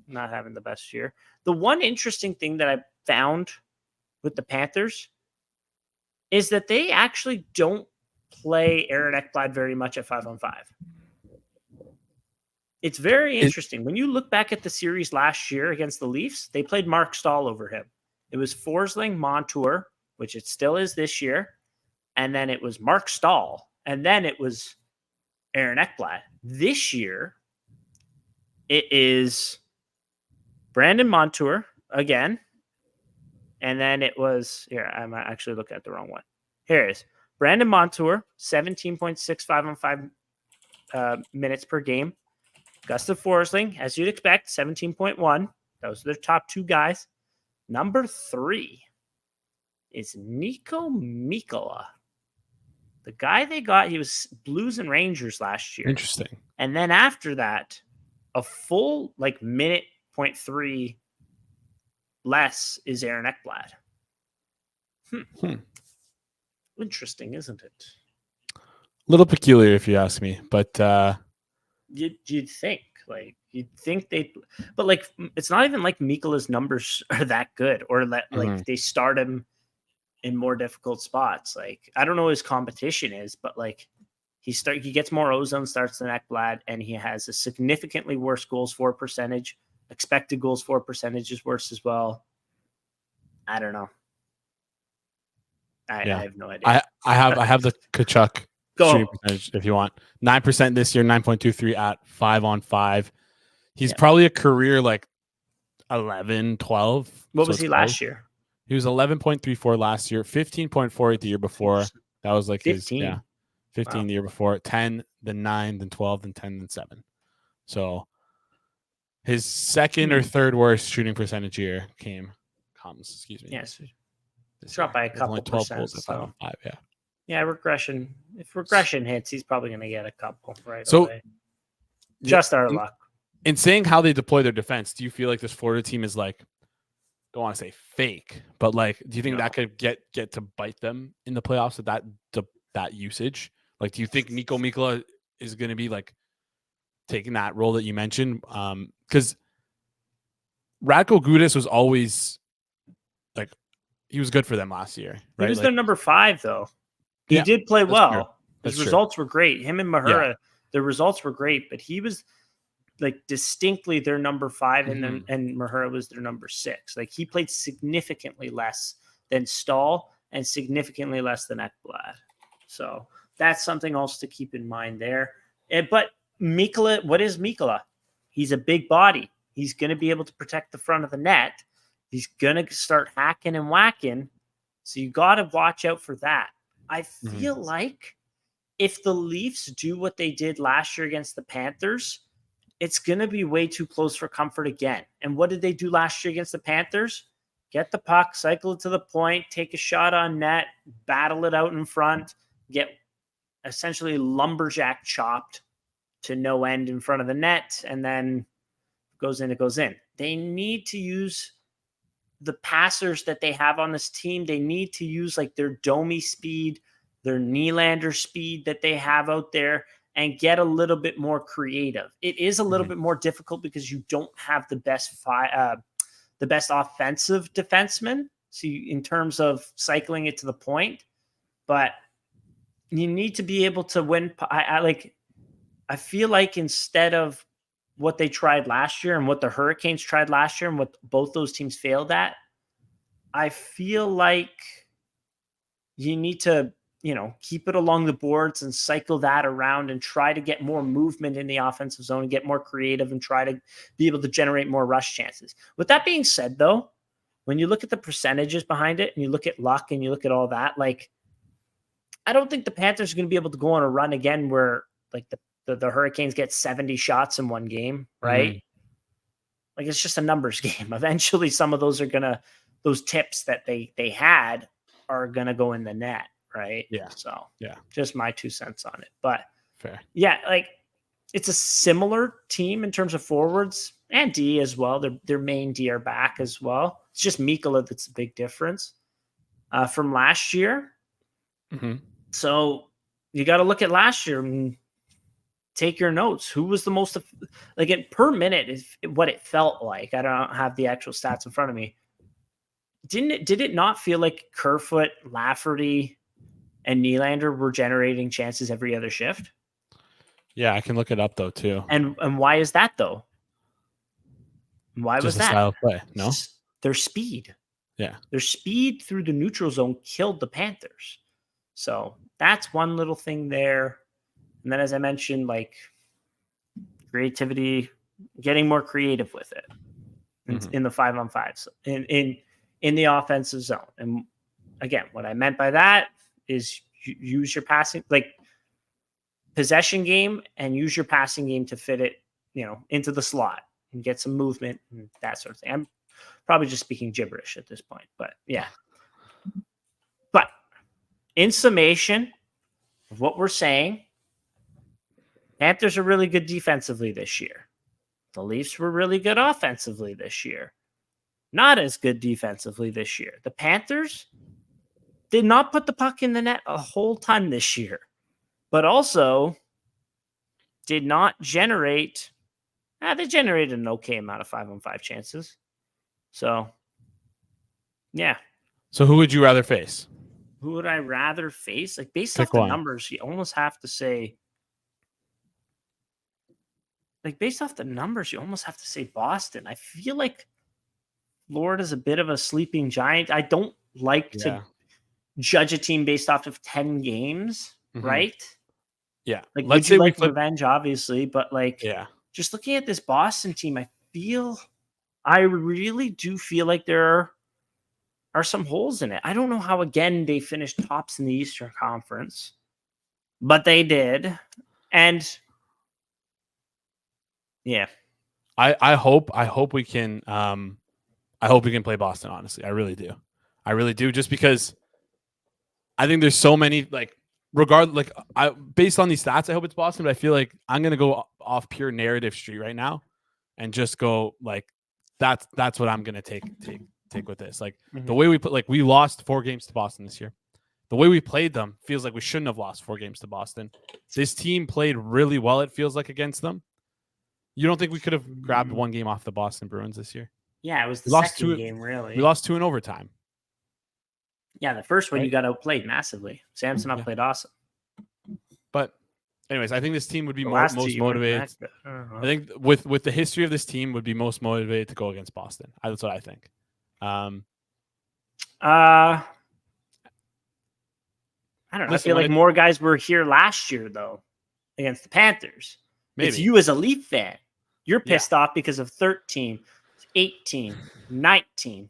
not having the best year. The one interesting thing that I found with the Panthers is that they actually don't play Aaron Ekblad very much at 5-on-5. It's very interesting. When you look back at the series last year against the Leafs, they played Mark Stahl over him. It was Forsling, Montour, which it still is this year, and then it was Mark Stahl, and then it was Aaron Ekblad. This year, it is Brandon Montour again, and then it was here. I'm actually looking at the wrong one. Here it is. Brandon Montour, 17.65 on 5 minutes per game. Gustav Forsling, as you'd expect, 17.1. Those are their top two guys. Number 3 is Nico Mikkola. The guy they got, he was Blues and Rangers last year.
Interesting.
And then after that, a full like minute 0.3 less is Aaron Ekblad. Interesting, isn't it?
A little peculiar, if you ask me, but
you'd think they, but like it's not even like Mikkola's numbers are that good, or that like they start him in more difficult spots. Like I don't know what his competition is, but like he gets more ozone starts than Ekblad, and he has a significantly worse goals for percentage. Expected goals for percentage is worse as well. I don't know. I have no idea.
I have the Tkachuk shooting percentage if you want. 9% this year, 9.23 at 5-on-5. He's probably a career like 11, 12.
What was he last year?
He was 11.34 last year, 15.48 the year before. That was like 15. 15 the year before, 10, then 9, then 12, then 10, then 7. So his second or third worst shooting percentage year comes. Yes.
It's dropped by a couple percent.
So.
Yeah, regression. If regression hits, he's probably going to get a couple away. Just our luck.
In saying how they deploy their defense, do you feel like this Florida team is like, don't want to say fake, but like, do you think that could get to bite them in the playoffs with that usage? Like, do you think Nico Mikkola is going to be like taking that role that you mentioned? Because Radko Gudas was always like, he was good for them last year. Right?
He was their number 5, though. He did play well. His results were great. Him and Mahura, their results were great, but he was like distinctly their number 5, and Mahura was their number 6. Like he played significantly less than Stahl and significantly less than Ekblad. So that's something else to keep in mind there. But Mikkola, what is Mikkola? He's a big body. He's going to be able to protect the front of the net. He's going to start hacking and whacking. So you got to watch out for that. I feel like if the Leafs do what they did last year against the Panthers, it's going to be way too close for comfort again. And what did they do last year against the Panthers? Get the puck, cycle it to the point, take a shot on net, battle it out in front, get essentially lumberjack chopped to no end in front of the net, and then goes in, it goes in. They need to use the passers that they have on this team. They need to use like their Domi speed, their Nylander speed that they have out there. and get a little bit more creative. It is a little bit more difficult because you don't have the best offensive defenseman. So in terms of cycling it to the point, but you need to be able to win. I feel like instead of what they tried last year and what the Hurricanes tried last year and what both those teams failed at, I feel like you need to, keep it along the boards and cycle that around and try to get more movement in the offensive zone and get more creative and try to be able to generate more rush chances. With that being said, though, when you look at the percentages behind it and you look at luck and you look at all that, like, I don't think the Panthers are going to be able to go on a run again where like the Hurricanes get 70 shots in one game, right? Like, it's just a numbers game. Eventually, some of those tips that they had are going to go in the net, right?
Yeah.
So,
yeah,
just my 2 cents on it. But
fair.
Yeah, like, it's a similar team in terms of forwards and D as well. Their main D are back as well. It's just Mikkola that's the big difference from last year. So you got to look at last year and take your notes. Who was the most, like, per minute is what it felt like. I don't have the actual stats in front of me. Did it not feel like Kerfoot, Lafferty, and Nylander were generating chances every other shift?
Yeah, I can look it up though too.
And why is that though? Why
Just
was
a
that?
style of play? No,
their speed.
Yeah,
their speed through the neutral zone killed the Panthers. So that's one little thing there. And then, as I mentioned, like, creativity, getting more creative with it in the 5-on-5, so in the offensive zone. And again, what I meant by that is use your passing, like, possession game, and use your passing game to fit it, into the slot and get some movement and that sort of thing. I'm probably just speaking gibberish at this point, but yeah. But in summation of what we're saying, Panthers are really good defensively this year. The Leafs were really good offensively this year. Not as good defensively this year. The Panthers did not put the puck in the net a whole ton this year, but also did not generate. They generated an okay amount of 5-on-5 chances. So, yeah.
So who would you rather face?
Who would I rather face? Like, based
Pick
off the
one.
numbers, you almost have to say. Like, based off the numbers, you almost have to say Boston. I feel like Florida's a bit of a sleeping giant. I don't like to judge a team based off of 10 games, right?
Yeah.
Like,
Let's
would you
say
like revenge, obviously, but like, just looking at this Boston team, I really do feel like there are some holes in it. I don't know how, again, they finished tops in the Eastern Conference, but they did. And yeah,
I hope we can play Boston, honestly. I really do, just because I think there's so many, like, based on these stats, I hope it's Boston, but I feel like I'm gonna go off pure narrative street right now and just go like that's what I'm gonna take with this. Like, the way we lost 4 games to Boston this year. The way we played them feels like we shouldn't have lost 4 games to Boston. This team played really well, it feels like, against them. You don't think we could have grabbed 1 game off the Boston Bruins this year?
Yeah, it was the second game, really.
We lost 2 in overtime.
Yeah, the first one you got outplayed massively. Samsonov played awesome.
But anyways, I think this team would be most motivated. I think with the history of this team, would be most motivated to go against Boston. That's what I think. I
don't know. I feel like more guys were here last year, though, against the Panthers.
Maybe.
It's you as a Leaf fan. You're pissed off because of 13, 18, 19.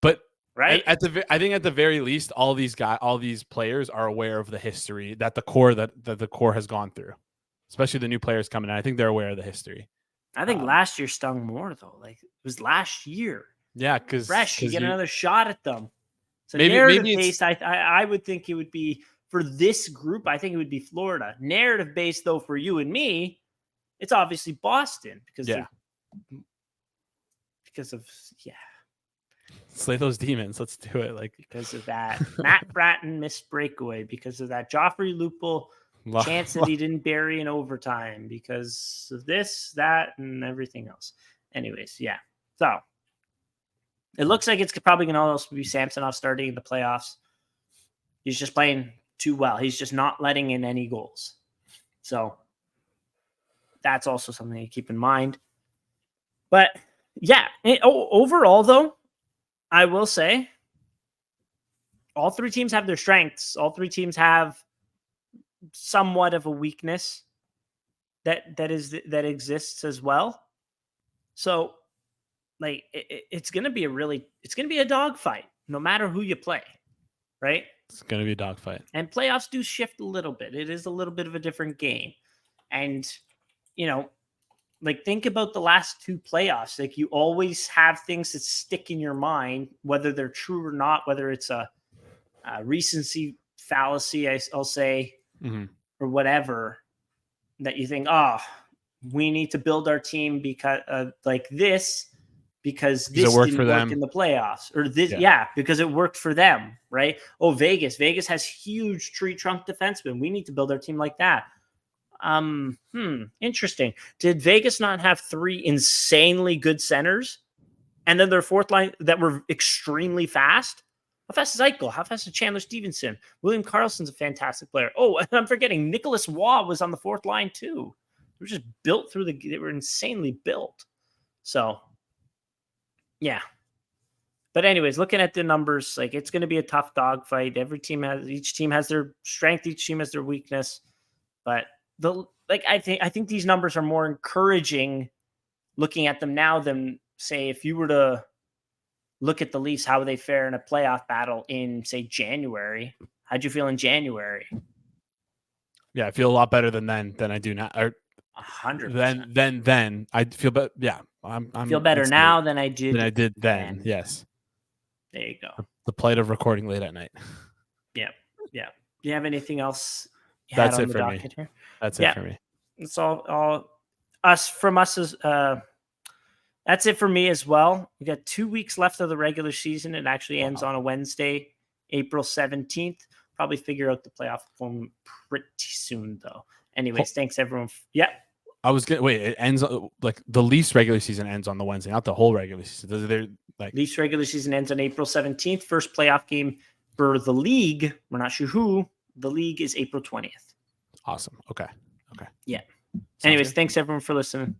But
right,
I think at the very least, all these players are aware of the history that the core has gone through, especially the new players coming in. I think they're aware of the history.
I think last year stung more, though. Like, it was last year.
Yeah, because
fresh, you get another shot at them. So
maybe
narrative-based, I would think it would be for this group. I think it would be Florida. Narrative-based, though, for you and me, it's obviously Boston because of
slay those demons. Let's do it. Like,
because of that Matt Bratton missed breakaway, because of that Joffrey Lupul chance that he didn't bury in overtime because of this, that, and everything else. Anyways, yeah. So it looks like it's probably going to also be Samsonov starting in the playoffs. He's just playing too well. He's just not letting in any goals. So that's also something to keep in mind. But yeah, overall, though, I will say all three teams have their strengths. All three teams have somewhat of a weakness that exists as well. So, like, it's going to be a dogfight, no matter who you play, right?
It's going to be a dogfight.
And playoffs do shift a little bit. It is a little bit of a different game. And, like, think about the last two playoffs. Like, you always have things that stick in your mind, whether they're true or not, whether it's a recency fallacy, I'll say, or whatever, that you think, we need to build our team because because this
worked
didn't
for
work
them
in the playoffs, or this, because it worked for them, right? Oh, Vegas has huge tree trunk defensemen. We need to build our team like that. Interesting. Did Vegas not have three insanely good centers, and then their fourth line that were extremely fast? How fast is Eichel? How fast is Chandler Stevenson? William Karlsson's a fantastic player. Oh, and I'm forgetting Nicholas Waugh was on the fourth line too. They were just built they were insanely built. So, yeah. But anyways, looking at the numbers, like, it's going to be a tough dogfight. Each team has their strength, each team has their weakness. But I think these numbers are more encouraging looking at them now than, say, if you were to look at the Leafs, how they fare in a playoff battle in, say, January. How'd you feel in January?
Yeah, I feel a lot better than I do now.
100%.
Then I feel better. Yeah, I
feel better now than I did
then. Yes.
There you go.
The plight of recording late at night.
Yeah. Do you have anything else?
That's it for me. Here? That's it for me.
It's all us from us as that's it for me as well. We got 2 weeks left of the regular season. It actually ends on a Wednesday, April 17th. Probably figure out the playoff form pretty soon, though. Anyways, thanks everyone.
I was gonna wait. It ends like the Leafs regular season ends on the Wednesday, not the whole regular season. They're like
Leafs regular season ends on April 17th. First playoff game for the league. We're not sure who. The league is April 20th.
Awesome. Okay.
Yeah.
Sounds
Anyways,
good.
thanks everyone for listening.